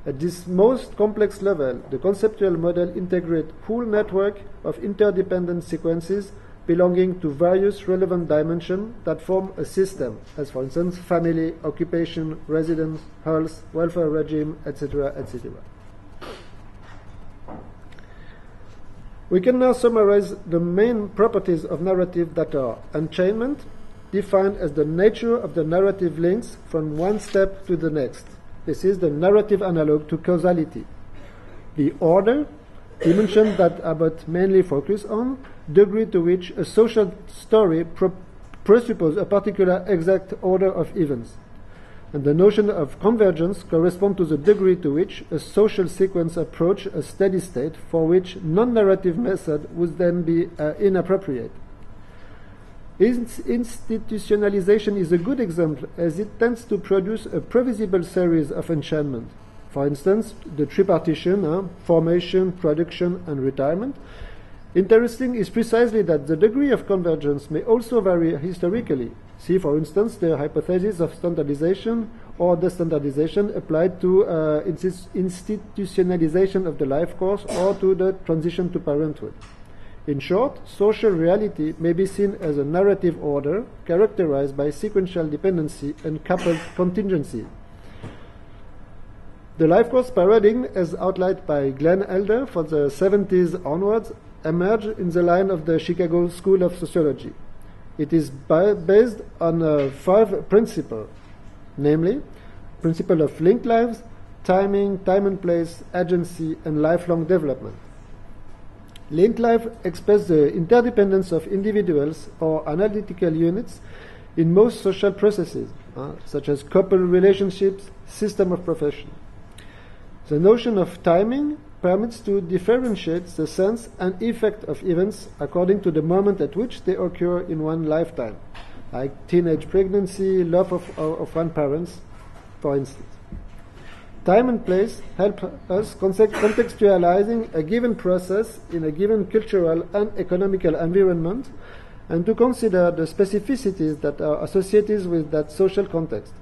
At this most complex level, the conceptual model integrates whole network of interdependent sequences belonging to various relevant dimensions that form a system, as for instance, family, occupation, residence, health, welfare regime, etc., etc. We can now summarize the main properties of narrative that are enchainment, defined as the nature of the narrative links from one step to the next. This is the narrative analog to causality. The order, dimension that Abbott mainly focus on, degree to which a social story presupposes a particular exact order of events. And the notion of convergence corresponds to the degree to which a social sequence approaches a steady state for which non-narrative method would then be inappropriate. Institutionalization is a good example, as it tends to produce a previsible series of enchantment. For instance, the tripartition, formation, production, and retirement. Interesting is precisely that the degree of convergence may also vary historically. See, for instance, the hypothesis of standardization or destandardization applied to institutionalization of the life course or to the transition to parenthood. In short, social reality may be seen as a narrative order characterized by sequential dependency and coupled contingency. The life course paradigm, as outlined by Glenn Elder for the 70s onwards, emerged in the line of the Chicago School of Sociology. It is based on 5 principles, namely, principle of linked lives, timing, time and place, agency, and lifelong development. Linked life expresses the interdependence of individuals or analytical units in most social processes, such as couple relationships, system of profession. The notion of timing permits to differentiate the sense and effect of events according to the moment at which they occur in one lifetime, like teenage pregnancy, love of one parent, for instance. Time and place help us contextualizing a given process in a given cultural and economical environment and to consider the specificities that are associated with that social context.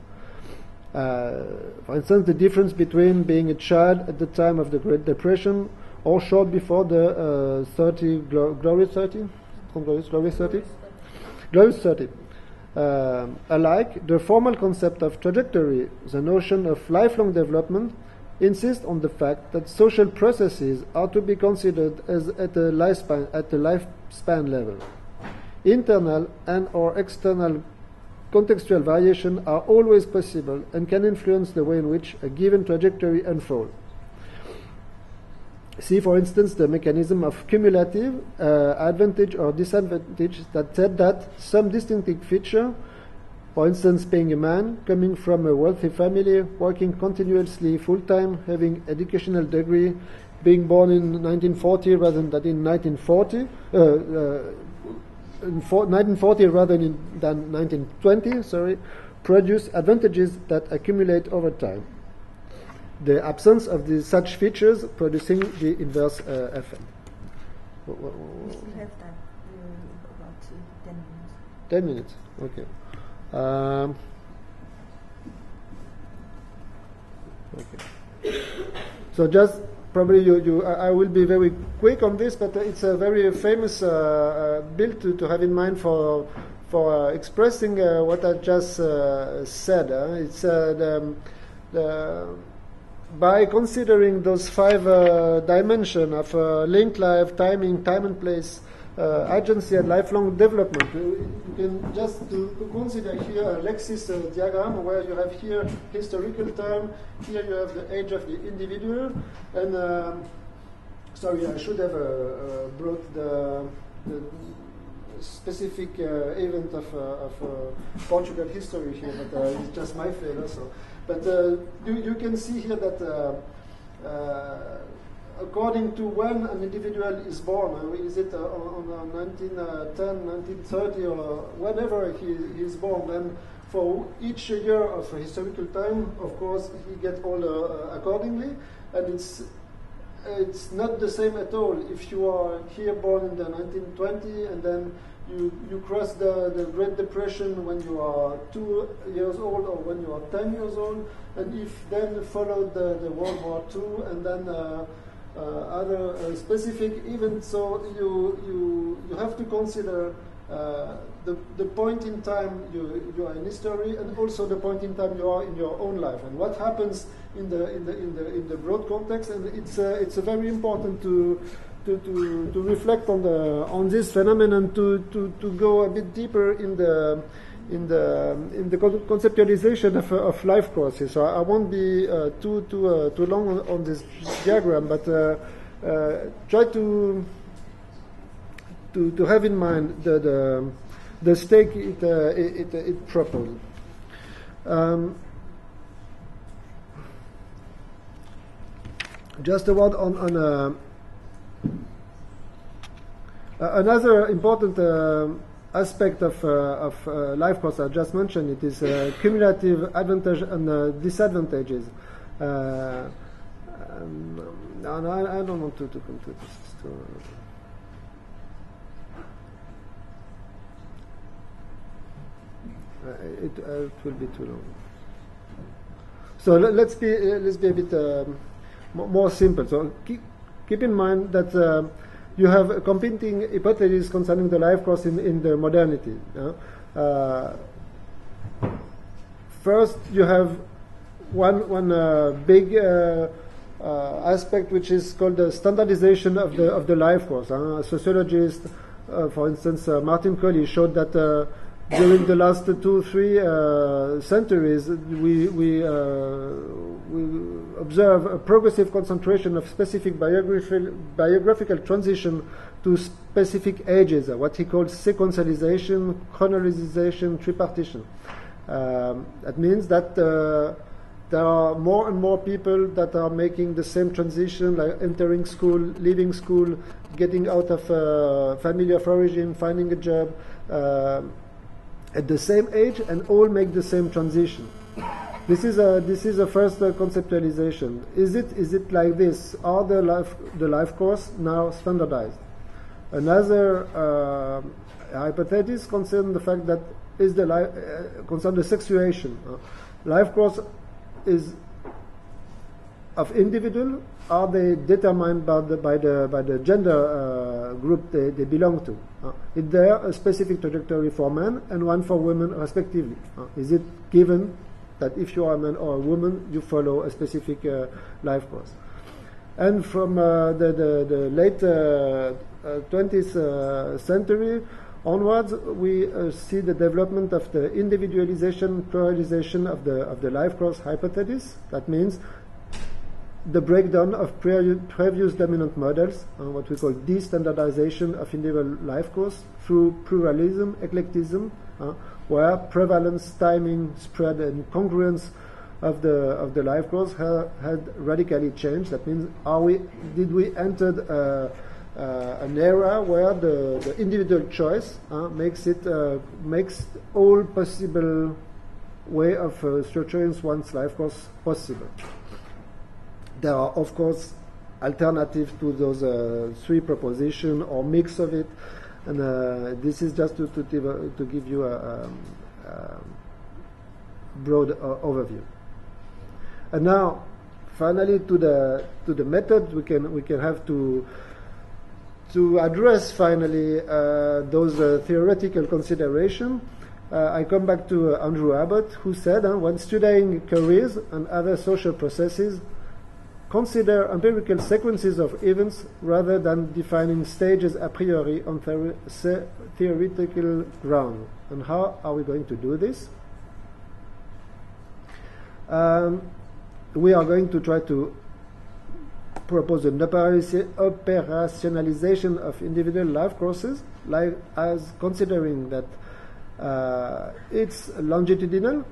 For instance, the difference between being a child at the time of the Great Depression or short before the Glorious 30? Glorious 30. Alike, the formal concept of trajectory, the notion of lifelong development, insists on the fact that social processes are to be considered as at the lifespan level. Internal and or external contextual variation are always possible and can influence the way in which a given trajectory unfolds. See, for instance, the mechanism of cumulative advantage or disadvantage that said that some distinctive feature, for instance, being a man, coming from a wealthy family, working continuously full-time, having educational degree, being born in 1940 rather than in 1940, 1940 rather than 1920, produce advantages that accumulate over time. The absence of such features producing the inverse effect. We still have time, about 10 10 minutes. minutes, okay. Okay. So just probably I will be very quick on this, but it's a very famous bill to have in mind for expressing what I just said. It's by considering those 5 dimensions of linked life, timing, time and place, agency, and lifelong development, you can just consider here a Lexis diagram where you have here historical time, here you have the age of the individual, and sorry, I should have brought the specific event of Portugal history here, but it's just my failure. So. But you can see here that according to when an individual is born, is it on 1910, 1930, or whenever he is born, then for each year of historical time, of course, he gets older accordingly, and it's not the same at all if you are here born in the 1920 and then you cross the Great Depression when you are 2 years old or when you are 10 years old, and if then followed the World War II and then other specific events, so you have to consider the point in time you are in history, and also the point in time you are in your own life, and what happens in the broad context. And it's very important to reflect on this phenomenon, to go a bit deeper in the conceptualization of life courses. So I won't be too long on this diagram, but try to have in mind the stake it properly. Just a word on another important aspect of life course I just mentioned. It is cumulative advantage and disadvantages. And I don't want to come to this. It will be too long. So let's be a bit more simple. So keep in mind that you have competing hypotheses concerning the life course in the modernity. First, you have one big aspect, which is called the standardization of the life course. A sociologist, for instance, Martin Colley, showed that during the last 2-3 centuries, we observe a progressive concentration of specific biographical transition to specific ages, what he calls sequentialization, chronologization, tripartition. That means that there are more and more people that are making the same transition, like entering school, leaving school, getting out of family of origin, finding a job, at the same age, and all make the same transition. This is a first conceptualization. Is it like this? Are the life course now standardized? Another hypothesis concerns the fact that concern the sexuation. Life course is of individual. Are they determined by the gender group they belong to? Is there a specific trajectory for men and one for women respectively? Is it given that if you are a man or a woman, you follow a specific life course? And from the late 20th century onwards, we see the development of the individualization, pluralization of the life course hypothesis. That means the breakdown of previous dominant models, what we call destandardization of individual life course through pluralism, eclecticism, where prevalence, timing, spread, and congruence of the life course had radically changed. That means did we enter an era where the individual choice makes all possible way of structuring one's life course possible. There are, of course, alternatives to those three propositions or mix of it, and this is just to give you a broad overview. And now, finally, to the method we can have to address finally those theoretical considerations. I come back to Andrew Abbott, who said, when studying careers and other social processes, consider empirical sequences of events rather than defining stages a priori on theoretical ground. And how are we going to do this? We are going to try to propose an operationalization of individual life courses, as considering that it's longitudinal,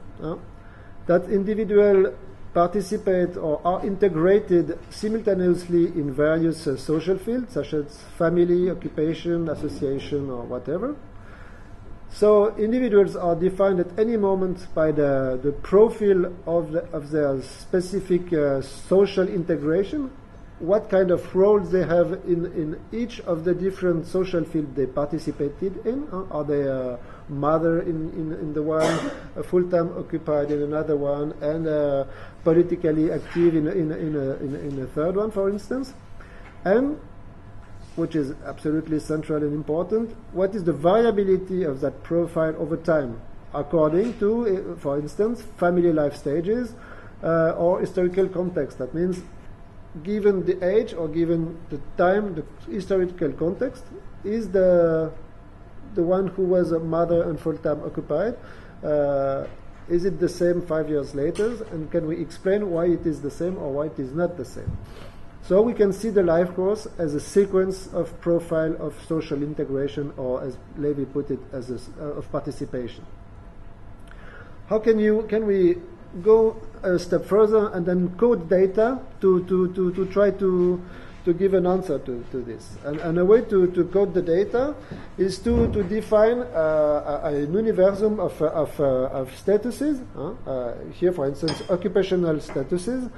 that individual participate or are integrated simultaneously in various social fields, such as family, occupation, association, or whatever. So individuals are defined at any moment by the profile of their specific social integration, what kind of roles they have in each of the different social fields they participated in. Are they a mother in the one, a full-time occupied in another one, and politically active in a third one, for instance? And, which is absolutely central and important, what is the variability of that profile over time, according to, for instance, family life stages or historical context? That means, given the age or given the time, the historical context, is the one who was a mother and full-time occupied, is it the same 5 years later? And can we explain why it is the same or why it is not the same? So we can see the life course as a sequence of profile of social integration, or as Levy put it, as of participation. How can we go a step further and then code data to try to give an answer to this. And a way to code the data is to define a universum of statuses. Here, for instance, occupational statuses.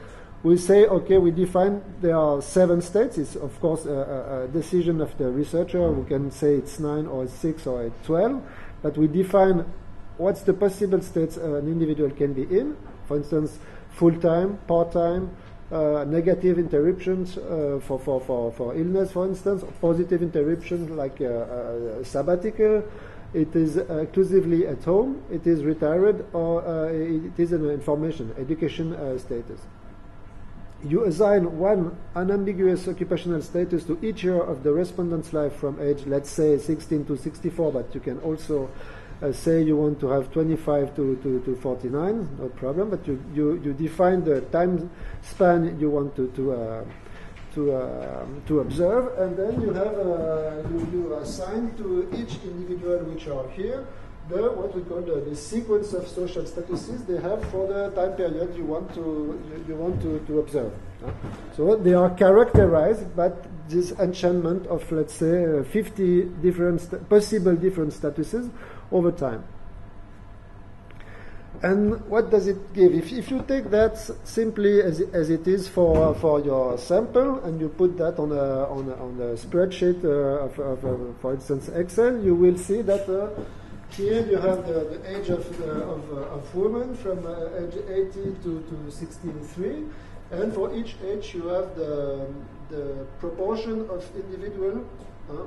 We say, okay, we define there are 7 states. It's, of course, a decision of the researcher. We can say it's 9 or 6 or 12. But we define what's the possible states an individual can be in. For instance, full-time, part-time, negative interruptions for illness, for instance, positive interruptions like sabbatical. It is exclusively at home, it is retired, or it is an information, education status. You assign one unambiguous occupational status to each year of the respondent's life from age, let's say, 16 to 64, but you can also say you want to have 25 to 49, no problem, but you define the time span you want to observe, and then you have you assign to each individual which are here what we call the sequence of social statuses they have for the time period you want to observe. So they are characterized by this enchantment of, let's say, 50 different possible different statuses over time. And what does it give? If you take that simply as it is for your sample, and you put that on a spreadsheet of for instance Excel, you will see that here you have the age of women from age 80 to 63, and for each age you have the proportion of individuals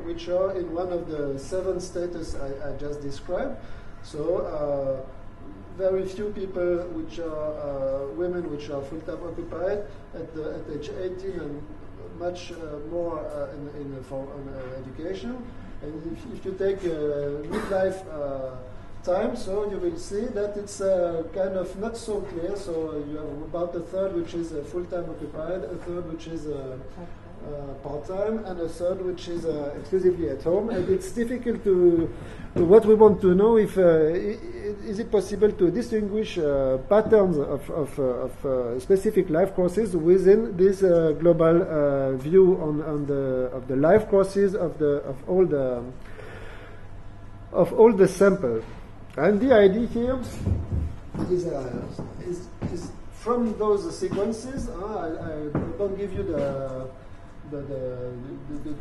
which are in one of the 7 status I just described. So very few people which are women which are full-time occupied at age 18, and much more for education. And if you take midlife time, so you will see that it's kind of not so clear. So you have about a third which is full-time occupied, a third which is part-time, and a third which is exclusively at home. And it's difficult to what we want to know if is it possible to distinguish patterns of specific life courses within this global view of the life courses of all the sample. And the idea here is from those sequences. I don't give you the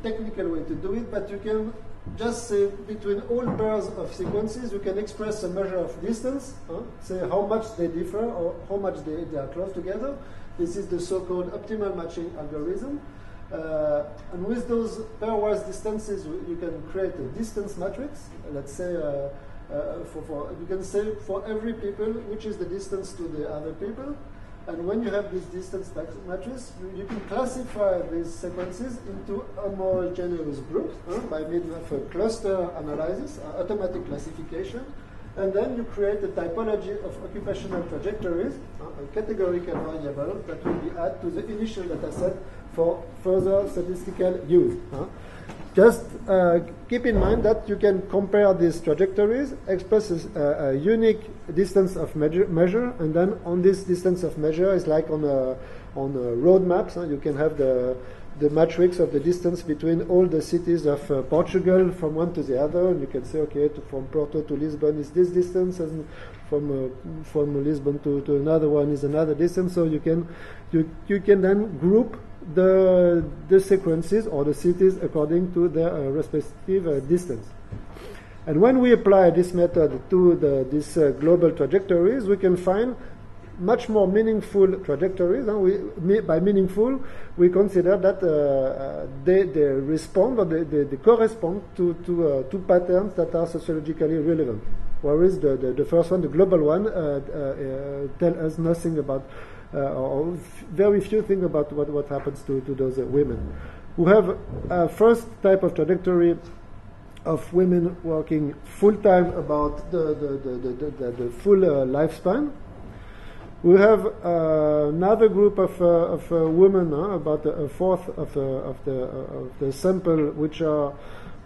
technical way to do it, but you can just say between all pairs of sequences you can express a measure of distance, say how much they differ or how much they are close together. This is the so-called optimal matching algorithm. And with those pairwise distances you can create a distance matrix. Let's say you can say for every people which is the distance to the other people. And when you have this distance matrix, you can classify these sequences into homogeneous groups by means of a cluster analysis, automatic classification. And then you create a typology of occupational trajectories, a categorical variable that will be added to the initial data set for further statistical use. Just keep in mind that you can compare these trajectories, express a unique distance of measure, and then on this distance of measure is like on road maps. You can have the matrix of the distance between all the cities of Portugal from one to the other, and you can say, okay, from Porto to Lisbon is this distance, and from Lisbon to another one is another distance. So you can then group the sequences or the cities according to their respective distance. And when we apply this method to these global trajectories, we can find much more meaningful trajectories. By meaningful, we consider that they respond or they correspond to patterns that are sociologically relevant. Whereas the first one, the global one, tell us nothing about or very few things about what happens to those women. We have a first type of trajectory of women working full-time about the full lifespan. We have another group of women, about a fourth of the sample, which are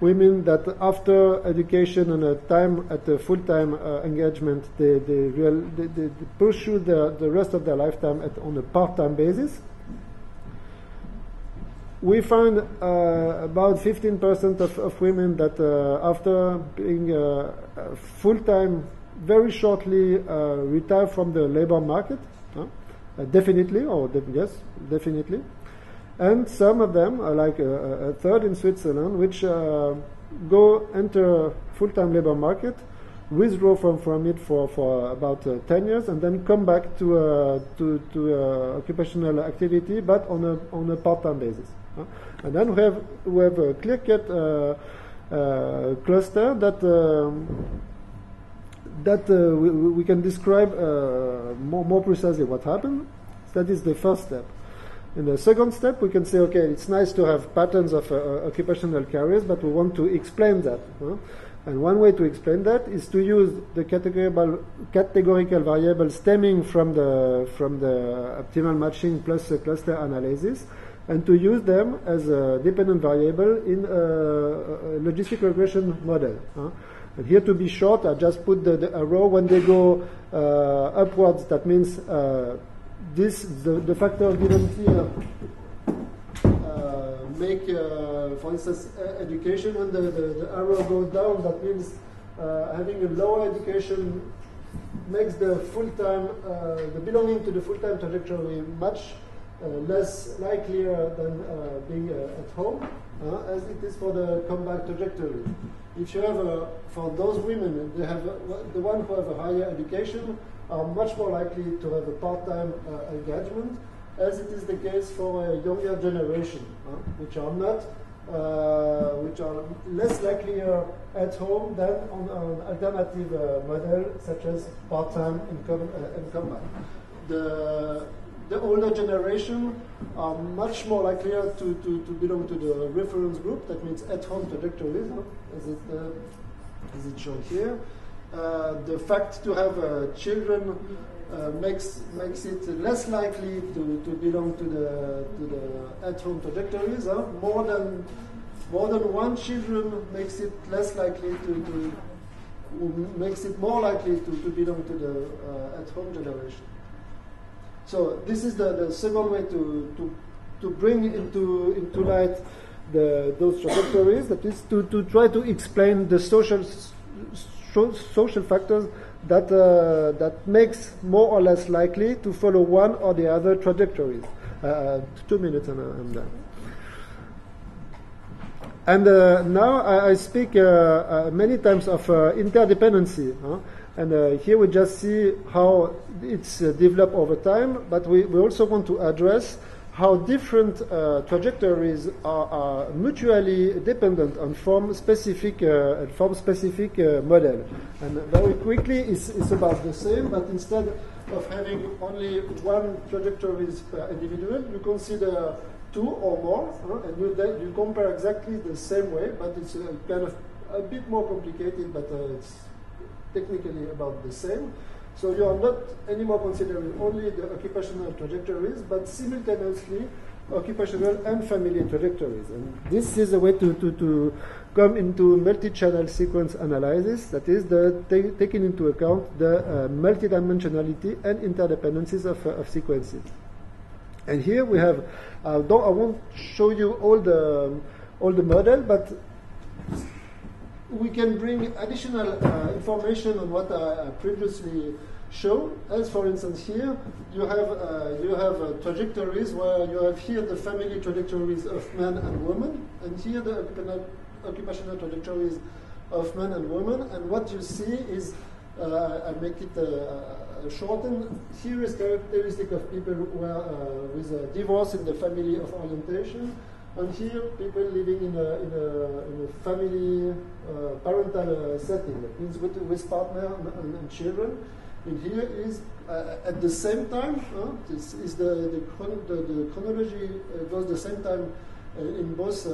women that after education and a time at a full-time engagement, they pursue the rest of their lifetime on a part-time basis. We find about 15% of women that after being full-time, very shortly retire from the labor market, definitely, yes, definitely. And some of them, like a third in Switzerland, which go enter full-time labor market, withdraw from it for about 10 years, and then come back to occupational activity, but on a part-time basis. And then we have a clear-cut cluster that we can describe more precisely what happened. That is the first step. In the second step, we can say, okay, it's nice to have patterns of occupational careers, but we want to explain that. And one way to explain that is to use the categorical variable stemming from the optimal matching plus cluster analysis, and to use them as a dependent variable in a logistic regression model. And here, to be short, I just put the arrow when they go upwards. That means the factor of dependency make, for instance, education. When the arrow goes down, that means having a lower education makes the full-time, the belonging to the full-time trajectory much less likelier than being at home, as it is for the comeback trajectory. If you have for those women, they have the ones who have a higher education are much more likely to have a part-time engagement, as it is the case for a younger generation, which are less likelier at home than on an alternative model such as part-time and comeback. The older generation are much more likelier to belong to the reference group. That means at-home trajectories, as it shown here. The fact to have children makes it less likely to belong to the at-home trajectories. More than one children makes it less likely makes it more likely to belong to the at-home generation. So this is the second way to bring into light those trajectories. That is to try to explain the social factors that makes more or less likely to follow one or the other trajectories. 2 minutes and I'm done. And now I speak many times of interdependency. And here we just see how it's developed over time, but we also want to address how different trajectories are mutually dependent on form-specific model. And very quickly, it's about the same, but instead of having only one trajectory per individual, you consider two or more, and you compare exactly the same way, but it's kind of a bit more complicated, but it's technically about the same. So you are not anymore considering only the occupational trajectories, but simultaneously occupational and family trajectories. And this is a way to come into multi-channel sequence analysis, that is taking into account the multidimensionality and interdependencies of sequences. And here we have, I won't show you all the model, but we can bring additional information on what I previously showed. As for instance, here you have trajectories where you have here the family trajectories of men and women, and here the occupational trajectories of men and women. And what you see is, I make it shortened. Here is characteristic of people who are with a divorce in the family of orientation. And here, people living in a family parental setting, that means with partner and children. And here is at the same time. This is the chronology goes the same time in both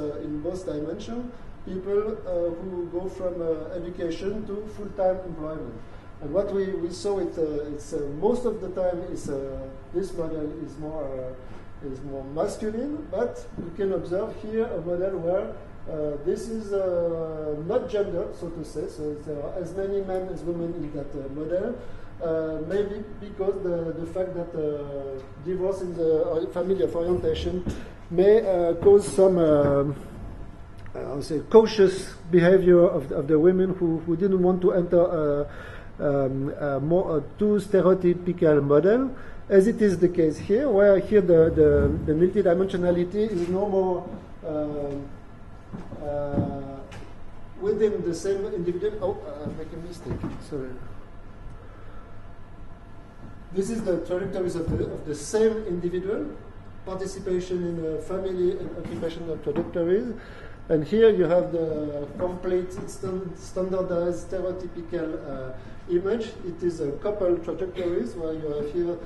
dimensions. People who go from education to full-time employment. And what we saw it's most of the time is this model is more masculine, but you can observe here a model where This is not gendered, so to say, so there are as many men as women in that model. Maybe because the fact that divorce in the family of orientation may cause some I would say cautious behavior of the women who didn't want to enter a too stereotypical model, as it is the case here, where here the multidimensionality is no more within the same individual. Oh, I make a mistake. Sorry. This is the trajectories of the same individual, participation in family and occupational trajectories. And here you have the complete standardized stereotypical image. It is a couple trajectories where you have here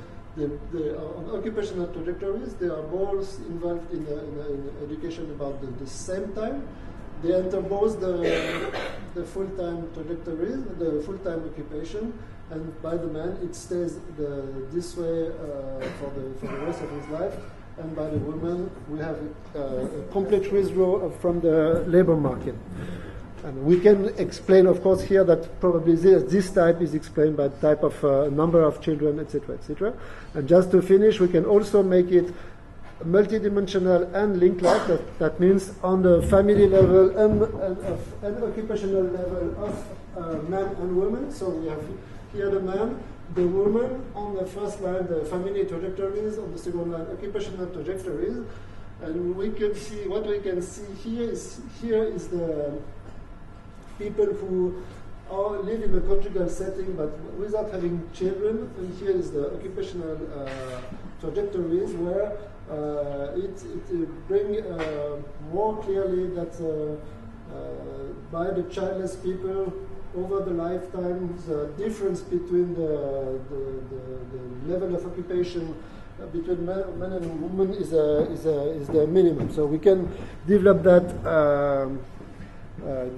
on occupational trajectories. They are both involved in education about the same time. They enter both the full-time trajectories, the full-time occupation, and by the man it stays this way for the rest of his life. And by the woman, we have a complete withdrawal from the labor market. And we can explain, of course, here that probably this type is explained by the type of number of children, etc., etc. And just to finish, we can also make it multidimensional and link-like. That means on the family level and occupational level of men and women. So we have here the man, the woman, on the first line the family trajectories, on the second line occupational trajectories, and we can see what we can see here is the people who live in a conjugal setting but without having children, and here is the occupational trajectories where it bring more clearly that by the childless people over the lifetime, the difference between the level of occupation between men and women is the minimum. So we can develop that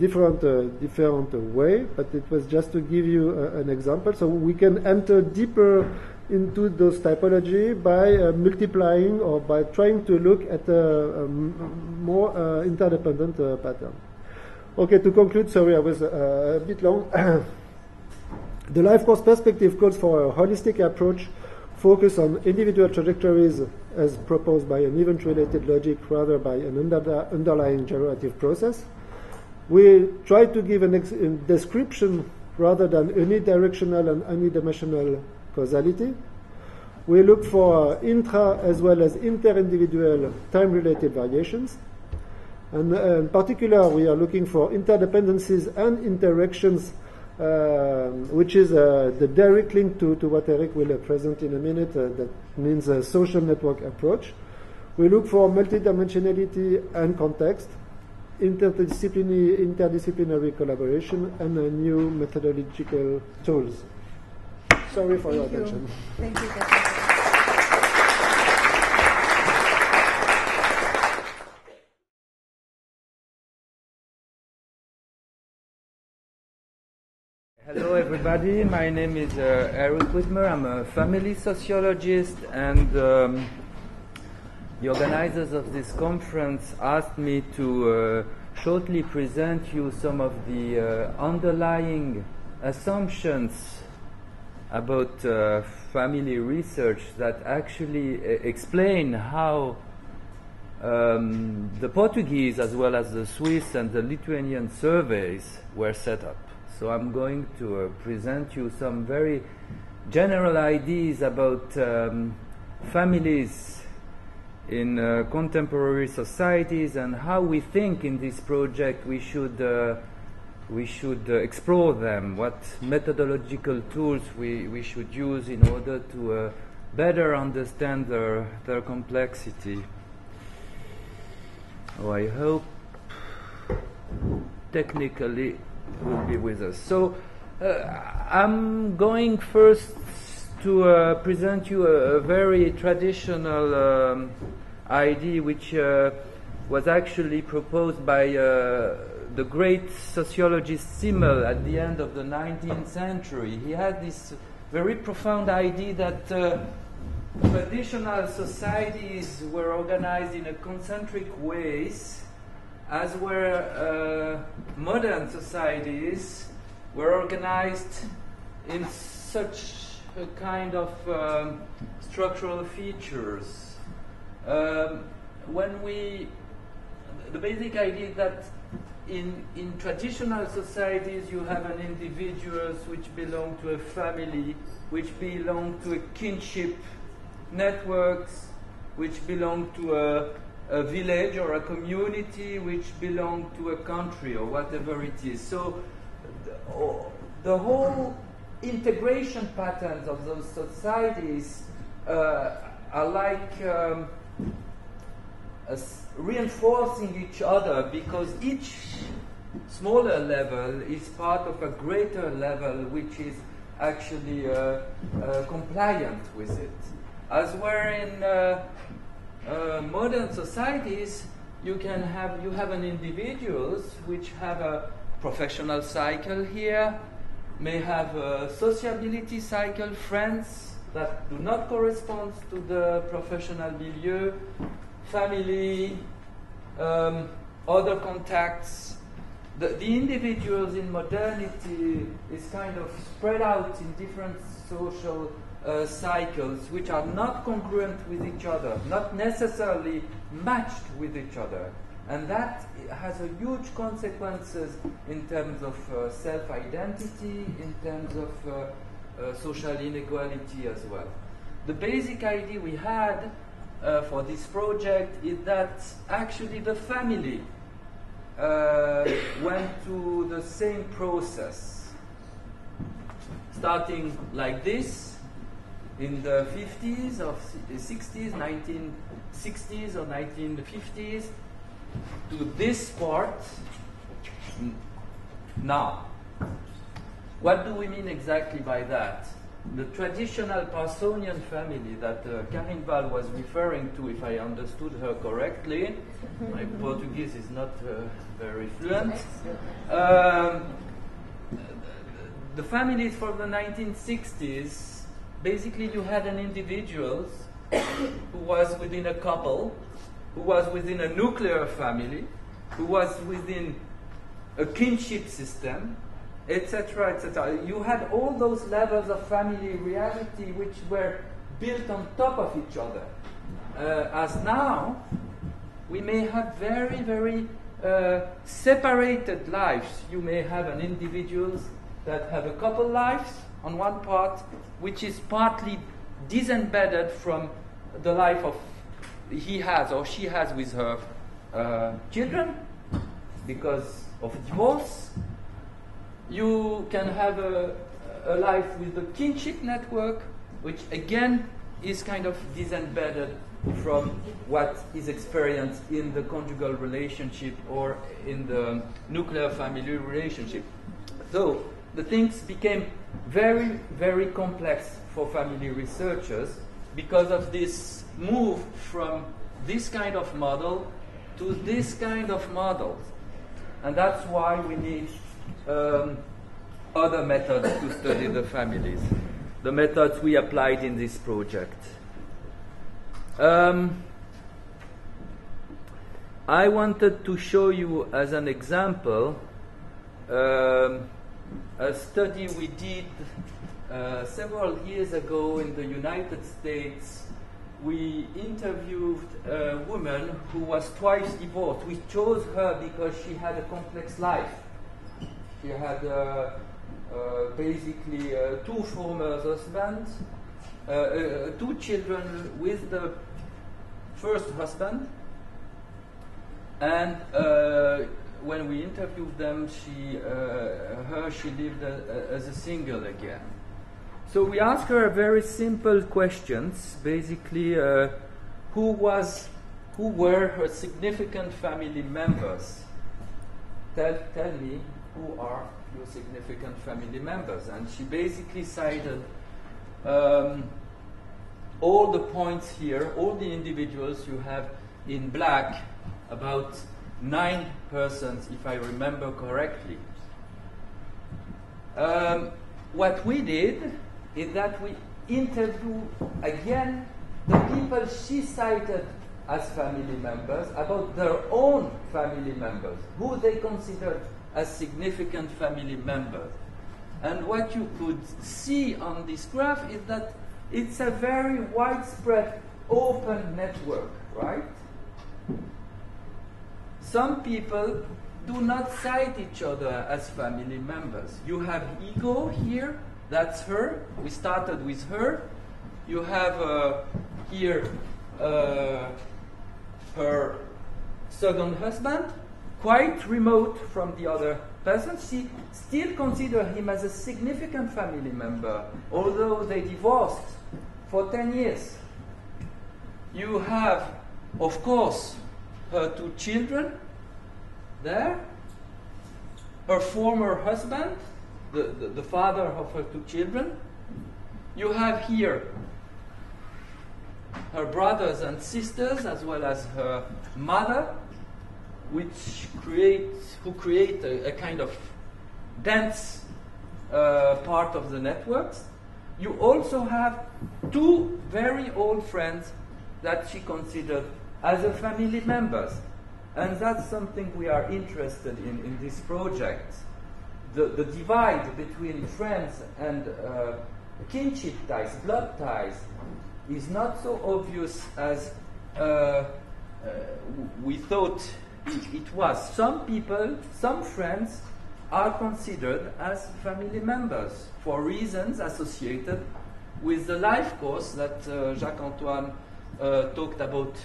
different way, but it was just to give you an example. So we can enter deeper into those typology by multiplying or by trying to look at a more interdependent pattern. Okay, to conclude, sorry, I was a bit long. The life course perspective calls for a holistic approach focused on individual trajectories as proposed by an event-related logic rather by an underlying generative process. We try to give a description rather than unidirectional and unidimensional causality. We look for intra as well as inter-individual time-related variations. And in particular, we are looking for interdependencies and interactions, which is the direct link to what Eric will present in a minute. That means a social network approach. We look for multidimensionality and context, interdisciplinary collaboration, and new methodological tools. Sorry for your attention. Thank you. Hello everybody, my name is Eric Whitmer. I'm a family sociologist, and the organizers of this conference asked me to shortly present you some of the underlying assumptions about family research that actually explain how the Portuguese as well as the Swiss and the Lithuanian surveys were set up. So I'm going to present you some very general ideas about families in contemporary societies and how we think in this project we should explore them, what methodological tools we should use in order to better understand their complexity. Oh, I hope technically will be with us. So I'm going first to present you a very traditional idea which was actually proposed by the great sociologist Simmel at the end of the 19th century. He had this very profound idea that traditional societies were organized in a concentric ways, as where modern societies were organized in such a kind of structural features. The basic idea that in traditional societies you have an individuals which belong to a family, which belong to a kinship networks, which belong to a village or a community, which belong to a country or whatever it is. So the whole integration patterns of those societies are like reinforcing each other, because each smaller level is part of a greater level which is actually compliant with it. As where in modern societies you have an individuals which have a professional cycle here, may have a sociability cycle, friends that do not correspond to the professional milieu, family, other contacts. The individuals in modernity is kind of spread out in different social cycles which are not congruent with each other, not necessarily matched with each other. And that has a huge consequences in terms of self-identity, in terms of social inequality as well. The basic idea we had for this project is that actually the family went through the same process, starting like this in the 50s or 60s, 1960s or 1950s, to this part now. What do we mean exactly by that? The traditional Parsonian family that Karin Val was referring to, if I understood her correctly, my Portuguese is not very fluent. The families from the 1960s, basically you had an individual who was within a couple, who was within a nuclear family, who was within a kinship system, etc., etc. You had all those levels of family reality which were built on top of each other. As now, we may have very, very separated lives. You may have an individuals that have a couple lives on one part, which is partly disembedded from the life of he has or she has with her children because of divorce. You can have a life with the kinship network, which again is kind of disembedded from what is experienced in the conjugal relationship or in the nuclear family relationship. So the things became very, very complex for family researchers because of this move from this kind of model to this kind of model. And that's why we need other methods to study the families, the methods we applied in this project. I wanted to show you as an example a study we did several years ago in the United States. We interviewed a woman who was twice divorced. We chose her because she had a complex life. She had basically two former husbands, two children with the first husband, and when we interviewed them, she lived as a single again. So we asked her very simple questions, basically, who were her significant family members? Tell me, who are your significant family members? And she basically cited all the points here, all the individuals you have in black, about 9 persons, if I remember correctly. What we did is that we interviewed again the people she cited as family members about their own family members, who they considered as significant family members. And what you could see on this graph is that it's a very widespread open network, right? Some people do not cite each other as family members. You have Ego here, that's her. We started with her. You have here her second husband, quite remote from the other person. She still considers him as a significant family member, although they divorced for 10 years. You have, of course, her 2 children there, her former husband, the father of her 2 children. You have here her brothers and sisters, as well as her mother, who create a kind of dense part of the networks. You also have 2 very old friends that she considered as a family members. And that's something we are interested in this project. The divide between friends and kinship ties, blood ties, is not so obvious as we thought it was. Some people, some friends, are considered as family members for reasons associated with the life course that Jacques-Antoine talked about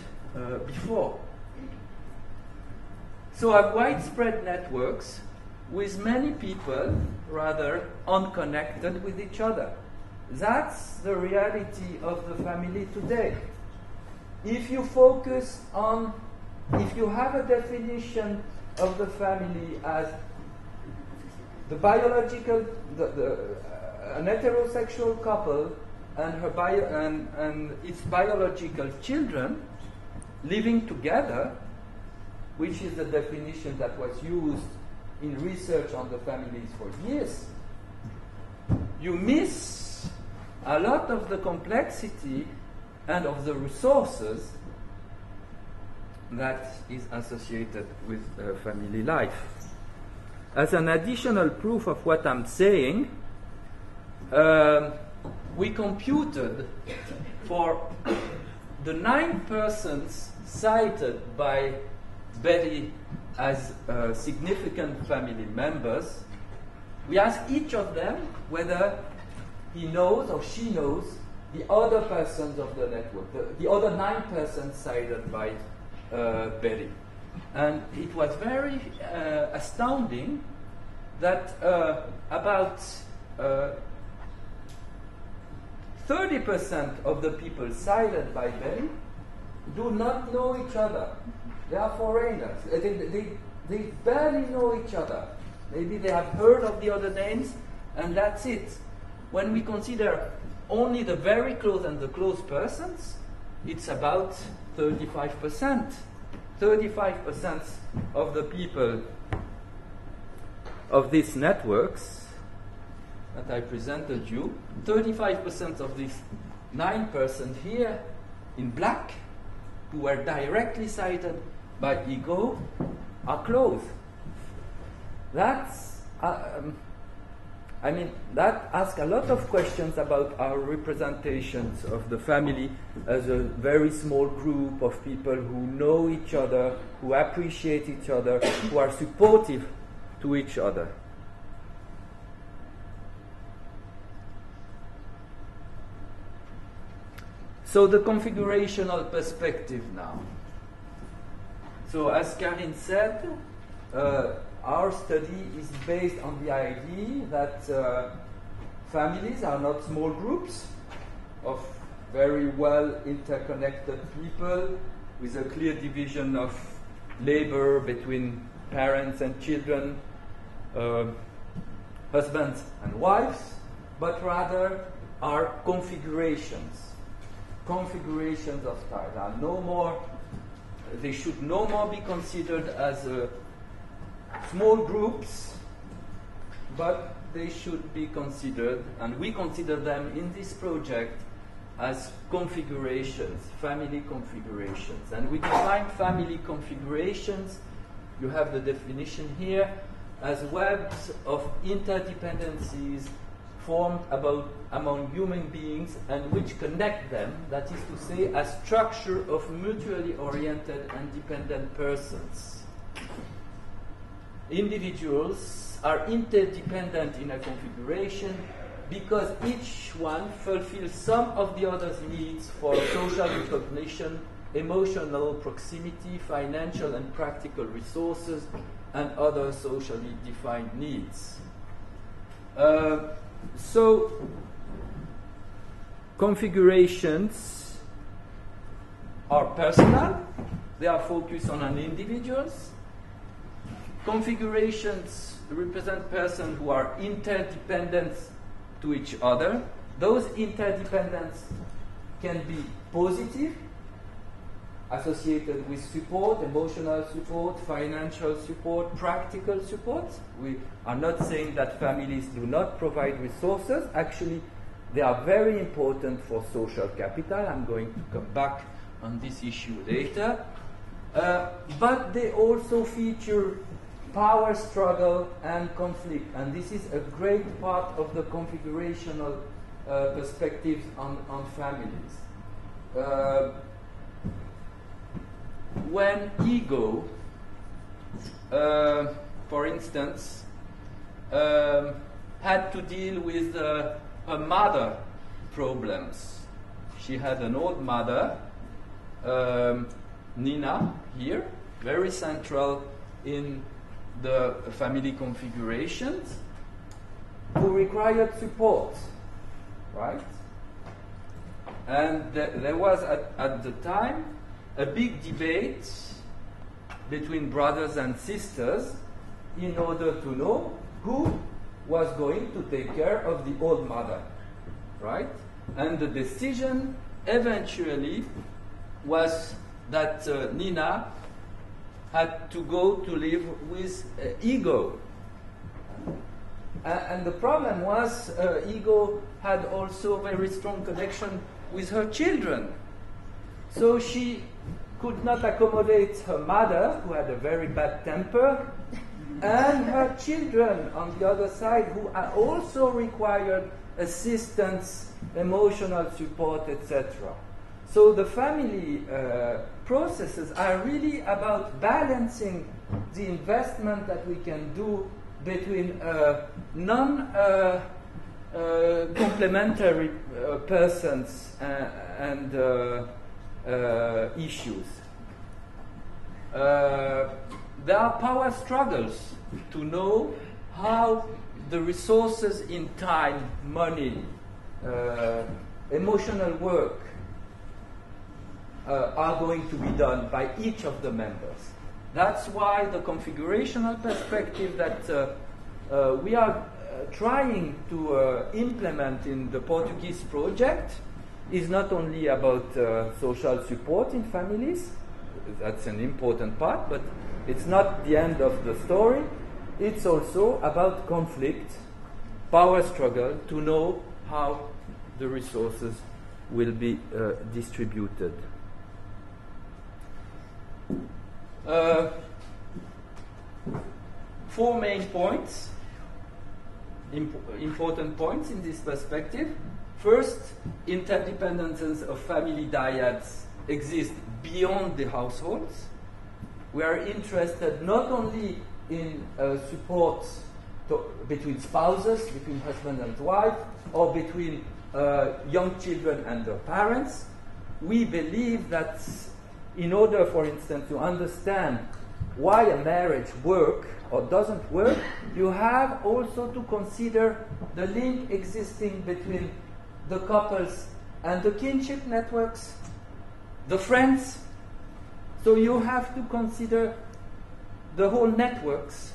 before. So have widespread networks with many people rather unconnected with each other. That's the reality of the family today. If you focus on, if you have a definition of the family as the biological, an heterosexual couple and her its biological children living together, which is the definition that was used in research on the families for years, you miss a lot of the complexity and of the resources that is associated with family life. As an additional proof of what I'm saying, we computed for the 9 persons cited by Betty as significant family members. We asked each of them whether he knows or she knows the other persons of the network, the other 9 persons cited by Betty. And it was very astounding that about 30% of the people cited by Betty do not know each other. They are foreigners. They barely know each other. Maybe they have heard of the other names, and that's it. When we consider only the very close and the close persons, it's about 35%. 35% of the people of these networks that I presented you, 35% of these 9 persons here in black, who were directly cited by Ego, are close. That's, that asks a lot of questions about our representations of the family as a very small group of people who know each other, who appreciate each other, who are supportive to each other. So the configurational perspective now. So as Karin said, our study is based on the idea that families are not small groups of very well interconnected people with a clear division of labor between parents and children, husbands and wives, but rather are configurations of ties. Are no more. They should no more be considered as small groups, but they should be considered, and we consider them in this project, as configurations, family configurations. And we define family configurations, you have the definition here, as webs of interdependencies formed among human beings and which connect them, that is to say, a structure of mutually oriented and dependent persons. Individuals are interdependent in a configuration because each one fulfills some of the other's needs for social recognition, emotional proximity, financial and practical resources, and other socially defined needs. So, configurations are personal, they are focused on an individuals. Configurations represent persons who are interdependent to each other. Those interdependence can be positive, associated with support, emotional support, financial support, practical support. We are not saying that families do not provide resources. Actually, they are very important for social capital. I'm going to come back on this issue later. But they also feature power struggle and conflict, and this is a great part of the configurational perspectives on families. When ego, for instance, had to deal with her mother problems, she had an old mother, Nina, here, very central in the family configurations, who required support, right? And there was at the time a big debate between brothers and sisters in order to know who was going to take care of the old mother, right? And the decision eventually was that Nina had to go to live with Ego. And the problem was Ego had also very strong connection with her children. So she could not accommodate her mother, who had a very bad temper, and her children on the other side, who also required assistance, emotional support, etc. So the family processes are really about balancing the investment that we can do between non-complementary persons and issues. There are power struggles to know how the resources in time, money, emotional work are going to be done by each of the members. That's why the configurational perspective that we are trying to implement in the Portuguese project is not only about social support in families, that's an important part, but it's not the end of the story. It's also about conflict, power struggle, to know how the resources will be distributed. Four main points, important points in this perspective. First, interdependences of family dyads exist beyond the households. We are interested not only in support between spouses, between husband and wife, or between young children and their parents. We believe that in order, for instance, to understand why a marriage works or doesn't work, you have also to consider the link existing between the couples and the kinship networks, the friends. So you have to consider the whole networks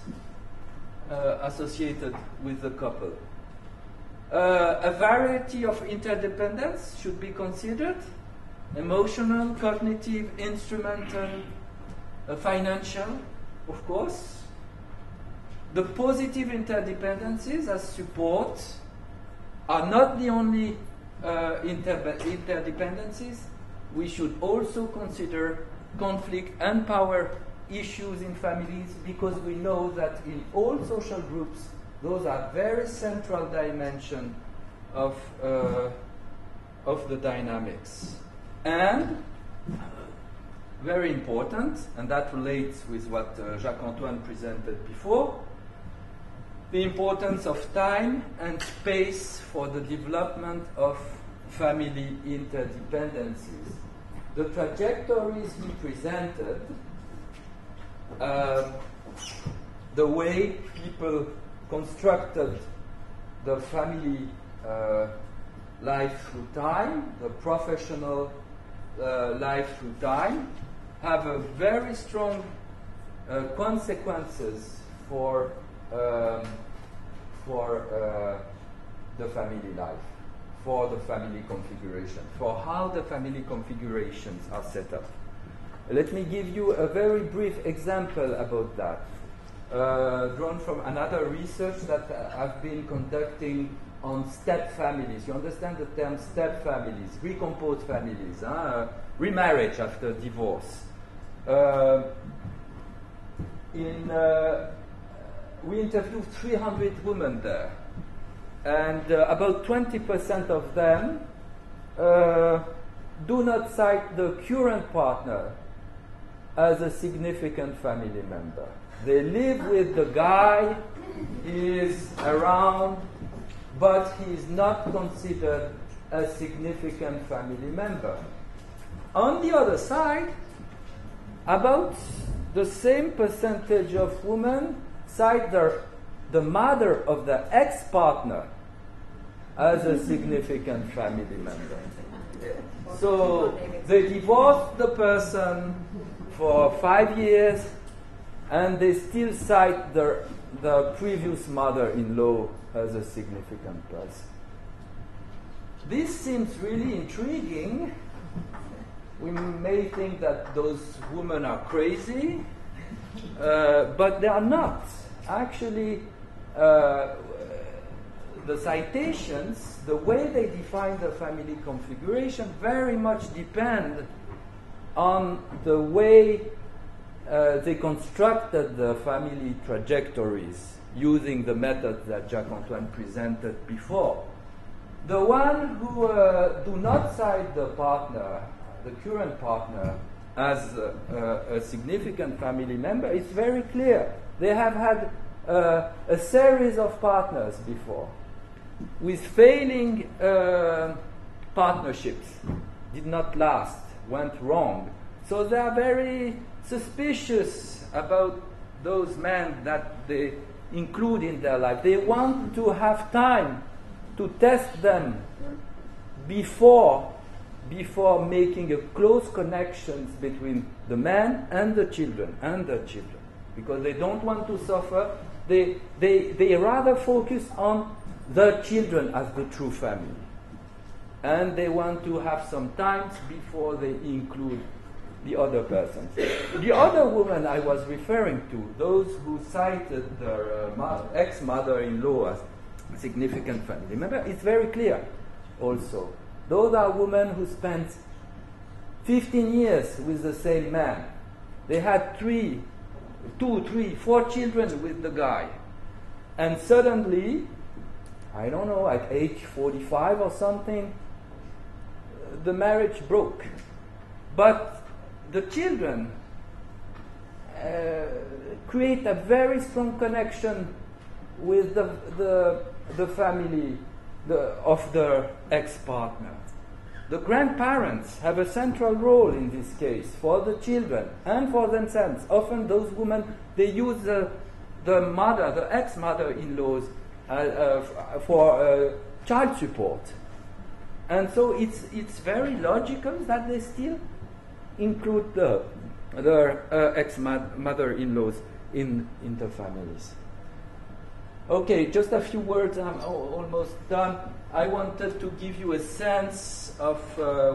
associated with the couple. A variety of interdependence should be considered: emotional, cognitive, instrumental, financial, of course. The positive interdependencies as support are not the only interdependencies, we should also consider conflict and power issues in families, because we know that in all social groups, those are very central dimension of the dynamics. And very important, and that relates with what Jacques-Antoine presented before, the importance of time and space for the development of family interdependencies. The trajectories he presented, the way people constructed the family life through time, the professional life through time, have a very strong consequences for the family life, for the family configuration, for how the family configurations are set up. Let me give you a very brief example about that, drawn from another research that I've been conducting on step families. You understand the term step families, recomposed families, remarriage after divorce. We interviewed 300 women there, and about 20% of them do not cite the current partner as a significant family member. They live with the guy, he is around, but he is not considered a significant family member. On the other side, about the same percentage of women cite the mother of the ex-partner as a significant family member. So they divorced the person for 5 years, and they still cite the previous mother-in-law as a significant person. This seems really intriguing. We may think that those women are crazy, but they are not. Actually, the citations, the way they define the family configuration, very much depend on the way they constructed the family trajectories using the methods that Jacques-Antoine presented before. The one who do not cite the partner, the current partner, as a significant family member, it's very clear. They have had a series of partners before with failing partnerships, did not last, went wrong. So they are very suspicious about those men that they include in their life. They want to have time to test them before making a close connections between the man and the children, because they don't want to suffer. They rather focus on the children as the true family, and they want to have some time before they include the other persons. The other woman I was referring to, those who cited their ex-mother-in-law as a significant family member, it's very clear also. Those are women who spent 15 years with the same man. They had 2, 3, 4 children with the guy. And suddenly, I don't know, at age 45 or something, the marriage broke. But the children create a very strong connection with the family of their ex-partner. The grandparents have a central role in this case for the children and for themselves. Often those women, they use the ex-mother-in-laws for child support. And so it's very logical that they still include their ex-mother-in-laws in the families. Okay, just a few words, I'm almost done. I wanted to give you a sense of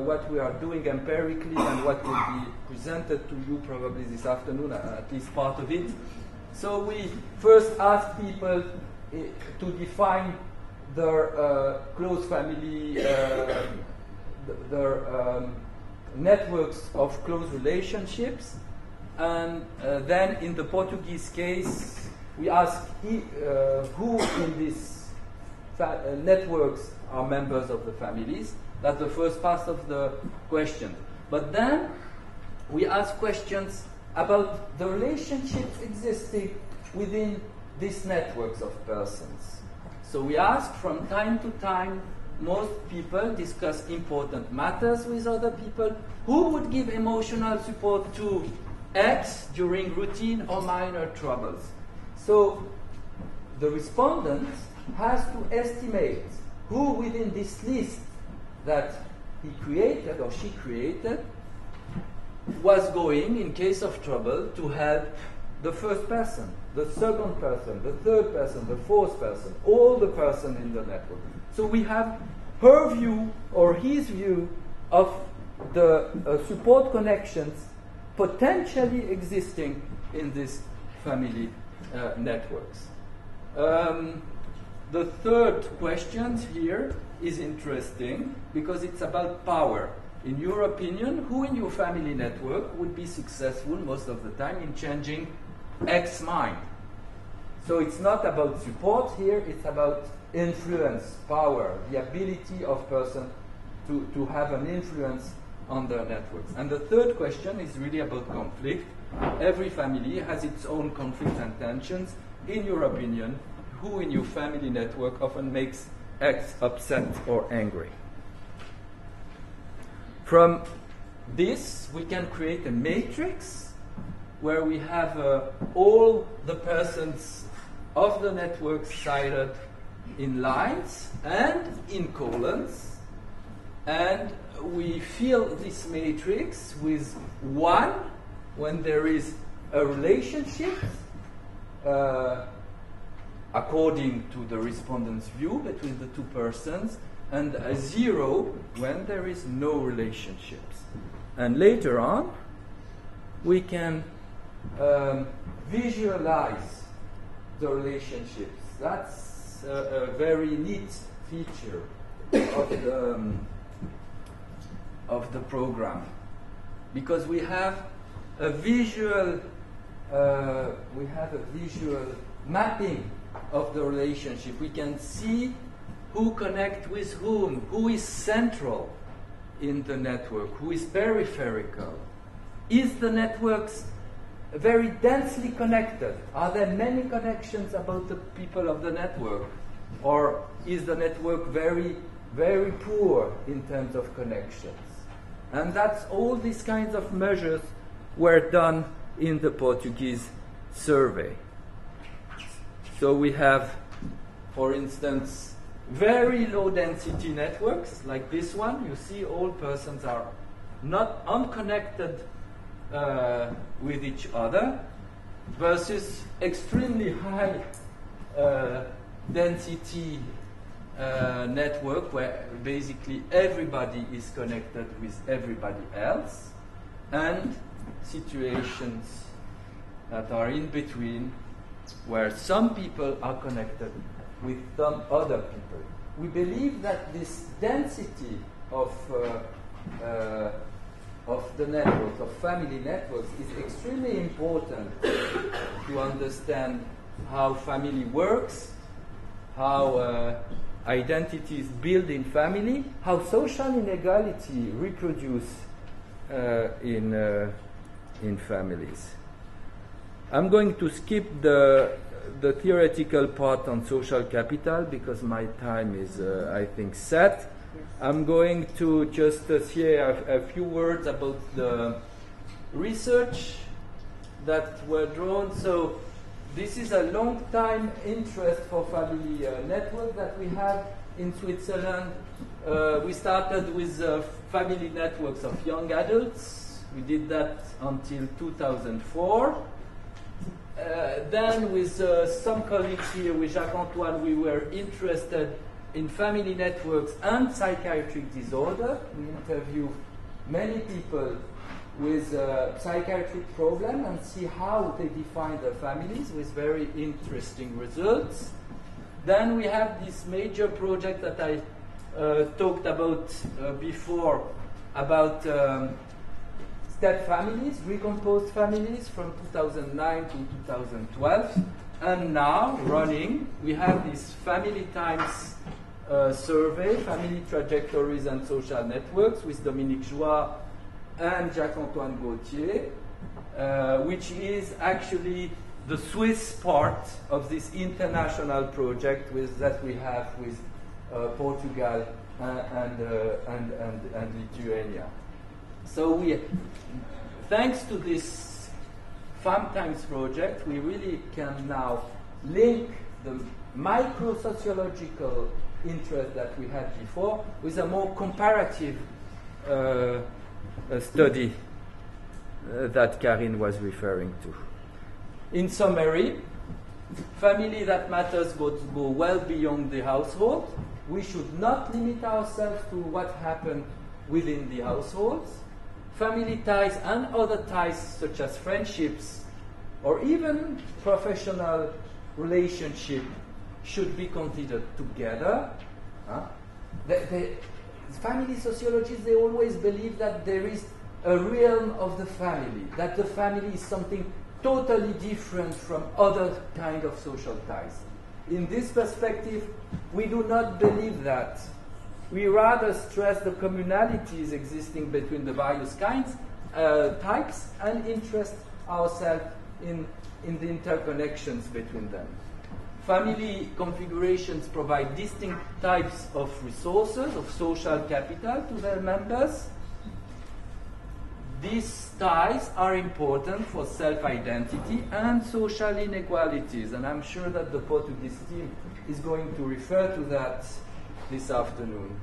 what we are doing empirically and what will be presented to you probably this afternoon, at least part of it. So we first asked people to define their close family, their networks of close relationships. And then in the Portuguese case, we ask who in these networks are members of the families. That's the first part of the question. But then we ask questions about the relationships existing within these networks of persons. So we ask from time to time, most people discuss important matters with other people. Who would give emotional support to X during routine or minor troubles? So the respondent has to estimate who within this list that he created or she created was going, in case of trouble, to help the first person, the second person, the third person, the fourth person, all the person in the network. So we have her view or his view of the support connections potentially existing in these family networks. The third question here is interesting because it's about power. In your opinion, who in your family network would be successful most of the time in changing X mind? So it's not about support here, it's about influence, power, the ability of person to have an influence on their networks. And the third question is really about conflict. Every family has its own conflicts and tensions. In your opinion, who in your family network often makes X upset or angry? From this, we can create a matrix where we have all the persons of the network cited in lines and in columns, and we fill this matrix with 1 when there is a relationship according to the respondent's view between the two persons, and a 0 when there is no relationships. And later on, we can visualize the relationships. That's a very neat feature of the program, because we have a visual mapping of the relationship. We can see who connects with whom, who is central in the network, who is peripheral. Is the networks very densely connected? Are there many connections about the people of the network? Or is the network very, very poor in terms of connections? And that's all these kinds of measures were done in the Portuguese survey. So we have, for instance, very low density networks like this one. You see all persons are not unconnected with each other, versus extremely high density network where basically everybody is connected with everybody else, and situations that are in between where some people are connected with some other people. We believe that this density of the networks, of family networks, is extremely important to understand how family works, how identity is built in family, how social inequality reproduce in families. I'm going to skip the theoretical part on social capital because my time is, I think, set. I'm going to just say a few words about the research that were drawn. So this is a long time interest for family network that we have in Switzerland. We started with family networks of young adults. We did that until 2004. Then with some colleagues here, with Jacques-Antoine, we were interested in family networks and psychiatric disorder. We interview many people with psychiatric problem and see how they define their families with very interesting results. Then we have this major project that I talked about before, about step families, recomposed families from 2009 to 2012. And now, running, we have this Family Times survey, Family Trajectories and Social Networks, with Dominique Joie and Jacques-Antoine Gauthier, which is actually the Swiss part of this international project that we have with Portugal and Lithuania. So thanks to this FamTimes project, we really can now link the micro-sociological interest that we had before with a more comparative study that Karine was referring to. In summary, family that matters go well beyond the household. We should not limit ourselves to what happened within the households. Family ties and other ties such as friendships or even professional relationship should be considered together. The family sociologists, they always believe that there is a realm of the family, that the family is something totally different from other kind of social ties. In this perspective, we do not believe that. We rather stress the communalities existing between the various types and interest ourselves in the interconnections between them. Family configurations provide distinct types of resources, of social capital to their members. These ties are important for self-identity and social inequalities, and I'm sure that the Portuguese team is going to refer to that this afternoon.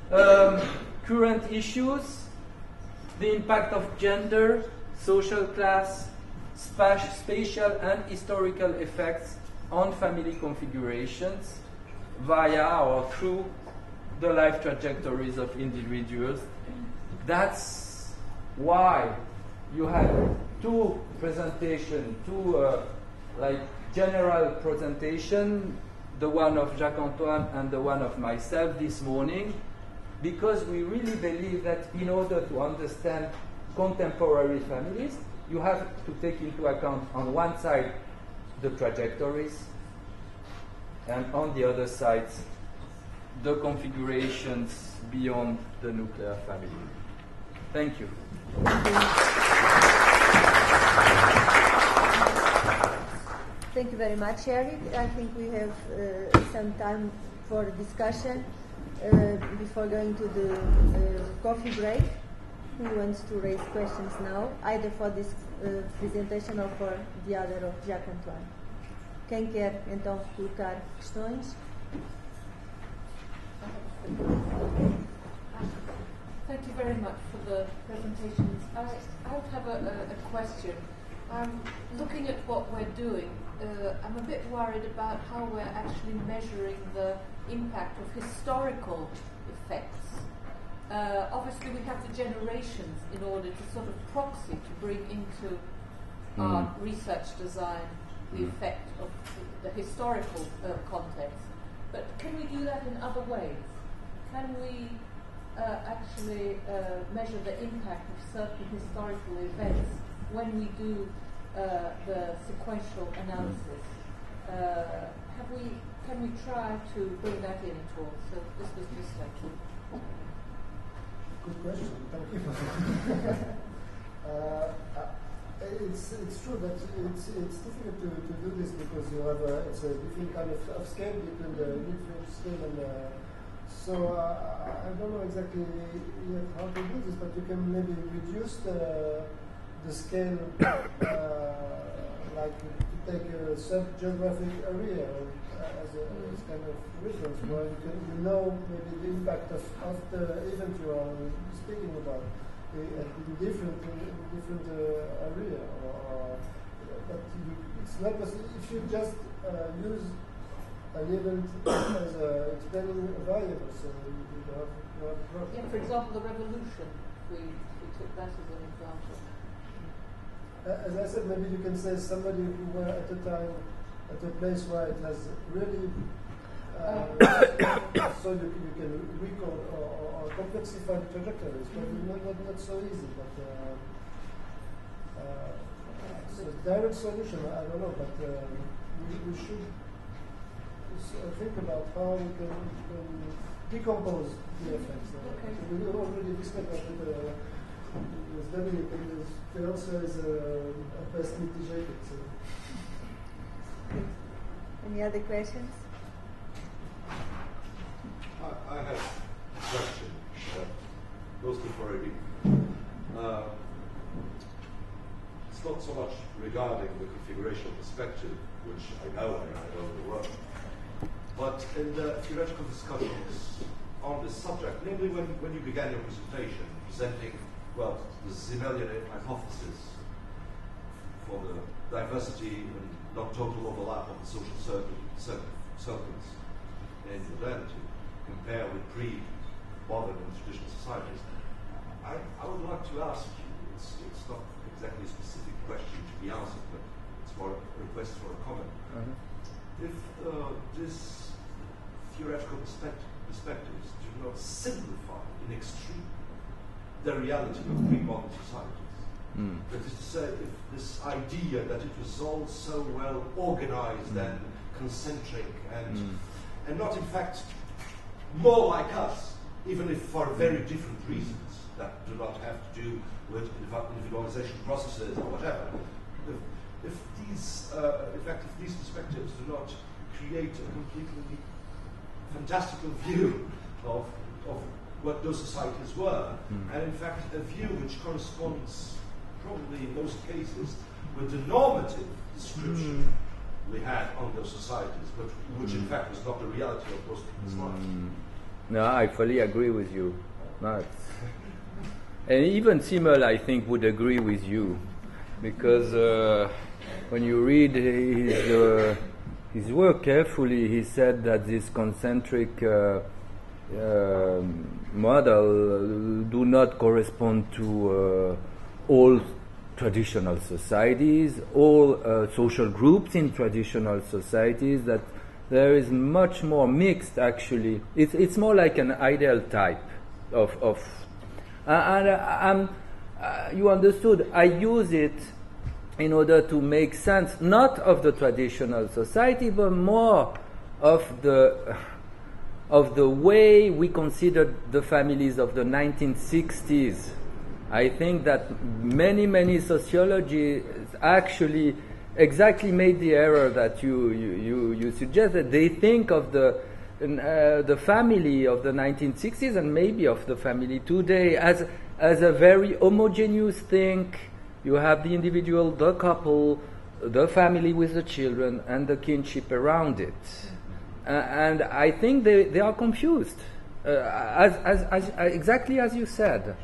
Current issues, the impact of gender, social class, spatial and historical effects on family configurations via or through the life trajectories of individuals. That's why you had two presentations, general presentation, the one of Jacques-Antoine and the one of myself this morning, because we really believe that in order to understand contemporary families, you have to take into account on one side the trajectories and on the other side the configurations beyond the nuclear family. Thank you. Thank you very much, Eric. I think we have some time for discussion before going to the coffee break. Who wants to raise questions now, either for this presentation or for the other of Jacques-Antoine? Quem quer então colocar questões? Thank you very much for the presentations. I would have a question. Looking at what we're doing, I'm a bit worried about how we're actually measuring the impact of historical effects. Obviously, we have the generations in order to sort of proxy to bring into our research design the effect of the historical context. But can we do that in other ways? Can we actually measure the impact of certain historical events when we do the sequential analysis? Can we try to bring that in at all? So this was just Good question. Thank you. It's true that it's difficult to do this because you have it's a different kind of scale between the mid-range scale and so I don't know exactly yet how to do this, but you can maybe reduce the scale like to take a sub-geographic area as kind of reference where you know maybe the impact of the event you are speaking about in different area. But it's not possible if you just use an event as explaining a variable, so you have problem. Yeah, for example, the revolution. We took that as an example. As I said, maybe you can say somebody who were at the time at a place where it has really so you can recall or complexify the trajectories, but not so easy. But so direct solution, I don't know, but we should think about how we can decompose the effects. We already discussed that with Dominic, the answer is at best mitigated. So. Any other questions? I have a question, mostly for Eric. It's not so much regarding the configuration perspective, which I know and I know the work, but in the theoretical discussions on this subject, namely when you began your presentation presenting, well, the Zimelian hypothesis for the diversity and not total overlap of the social circles in modernity, compare with pre-modern and traditional societies. I would like to ask you, it's not exactly a specific question to be answered, but it's more a request for a comment. If this theoretical perspectives do not simplify in extreme the reality of pre-modern societies. That is to say, if this idea that it was all so well organized and concentric and not in fact more like us, even if for very different reasons that do not have to do with individualization processes or whatever. If these, in fact, if these perspectives do not create a completely fantastical view of what those societies were, and in fact a view which corresponds probably in most cases with the normative description we had on those societies, but which in fact was not the reality of most people's lives. No, I fully agree with you. No, and even Simmel, I think, would agree with you, because when you read his work carefully, he said that this concentric model do not correspond to all traditional societies, all social groups in traditional societies, that there is much more mixed, actually. It's more like an ideal type of you understood, I use it in order to make sense, not of the traditional society, but more of the way we considered the families of the 1960s. I think that many sociologists actually exactly made the error that you suggested. They think of the family of the 1960s and maybe of the family today as a very homogeneous thing. You have the individual, the couple, the family with the children, and the kinship around it. And I think they are confused, exactly as you said.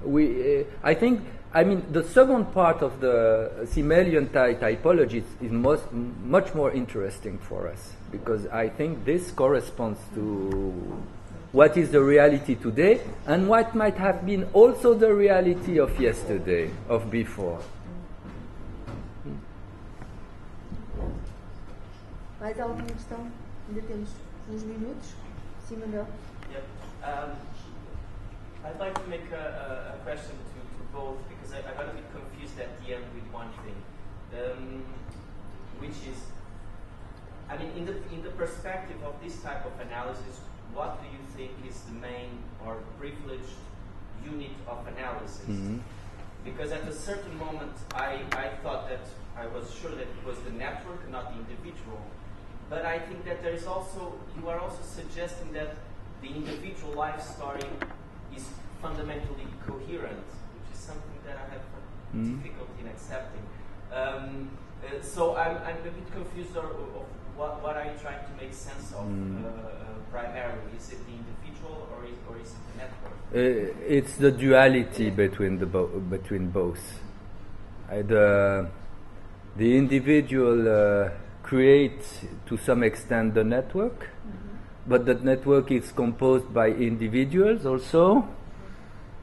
I mean, the second part of the Simmelian typology is much more interesting for us, because I think this corresponds to what is the reality today and what might have been also the reality of yesterday, of before. Mais alguma questão? Ainda temos uns minutos. Sim, Manuel. Yep. I'd like to make a question to both, because I got a bit confused at the end with one thing, which is, I mean, in the perspective of this type of analysis, what do you think is the main or privileged unit of analysis? Because at a certain moment, I thought that I was sure that it was the network, not the individual. But I think that there is also, you are also suggesting that the individual life story is fundamentally coherent, which is something that I have difficulty in accepting. So I'm a bit confused of what are you trying to make sense of primarily? Is it the individual or is it the network? It's the duality between both. The individual creates to some extent the network, but the network is composed by individuals also,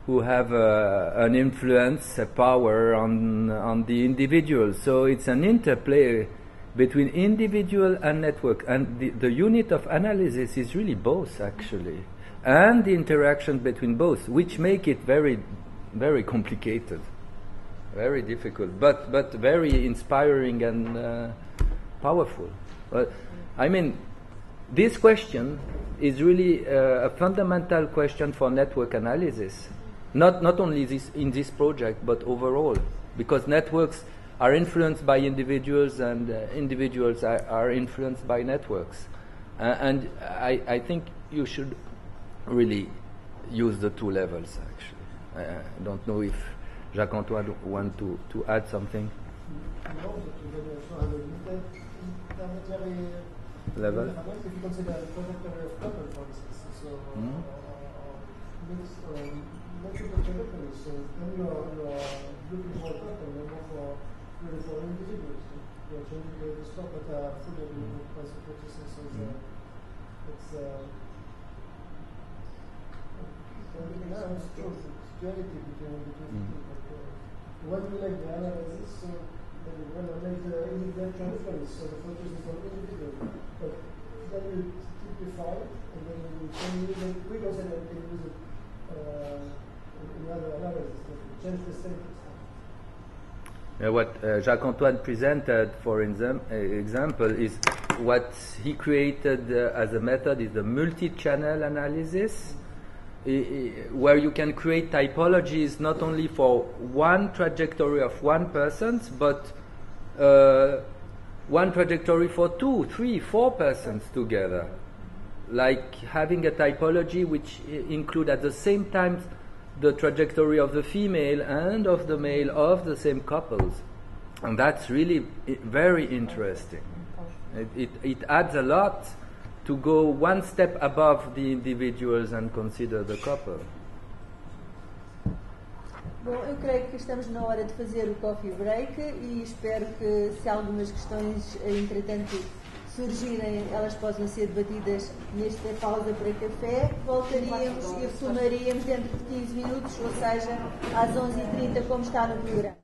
who have an influence, a power on the individual. So it's an interplay. between individual and network. And the unit of analysis is really both, actually, and the interaction between both, which make it very, very complicated, very difficult, but very inspiring and powerful. But I mean, this question is really a fundamental question for network analysis, not only in this project, but overall, because networks are influenced by individuals, and individuals are influenced by networks. And I think you should really use the two levels, actually. I don't know if Jacques-Antoine want to add something. Level? If you consider a trajectory of couple, for instance, so multiple trajectories, so then you are looking for a couple, and not really for individuals. You are changing the stop at a fully price of purchasing, so it's duality between the two. When we like the analysis, so when I make the individual transference, so the focus is on individual, but then you simplify it, and then you can use it, we consider you can use it in other analysis, change the status. What Jacques-Antoine presented, for example, is what he created as a method is the multi-channel analysis, where you can create typologies not only for one trajectory of one person, but one trajectory for 2, 3, 4 persons together. Like having a typology which include at the same time the trajectory of the female and of the male of the same couples. And that's really very interesting. It adds a lot to go one step above the individuals and consider the couple. Bom, eu creio que estamos na hora de fazer o coffee break e espero que, se algumas questões entretanto surgirem, elas possam ser debatidas nesta pausa para café. Voltaríamos e retomaríamos dentro de 15 minutos, ou seja, às 11h30, como está no programa.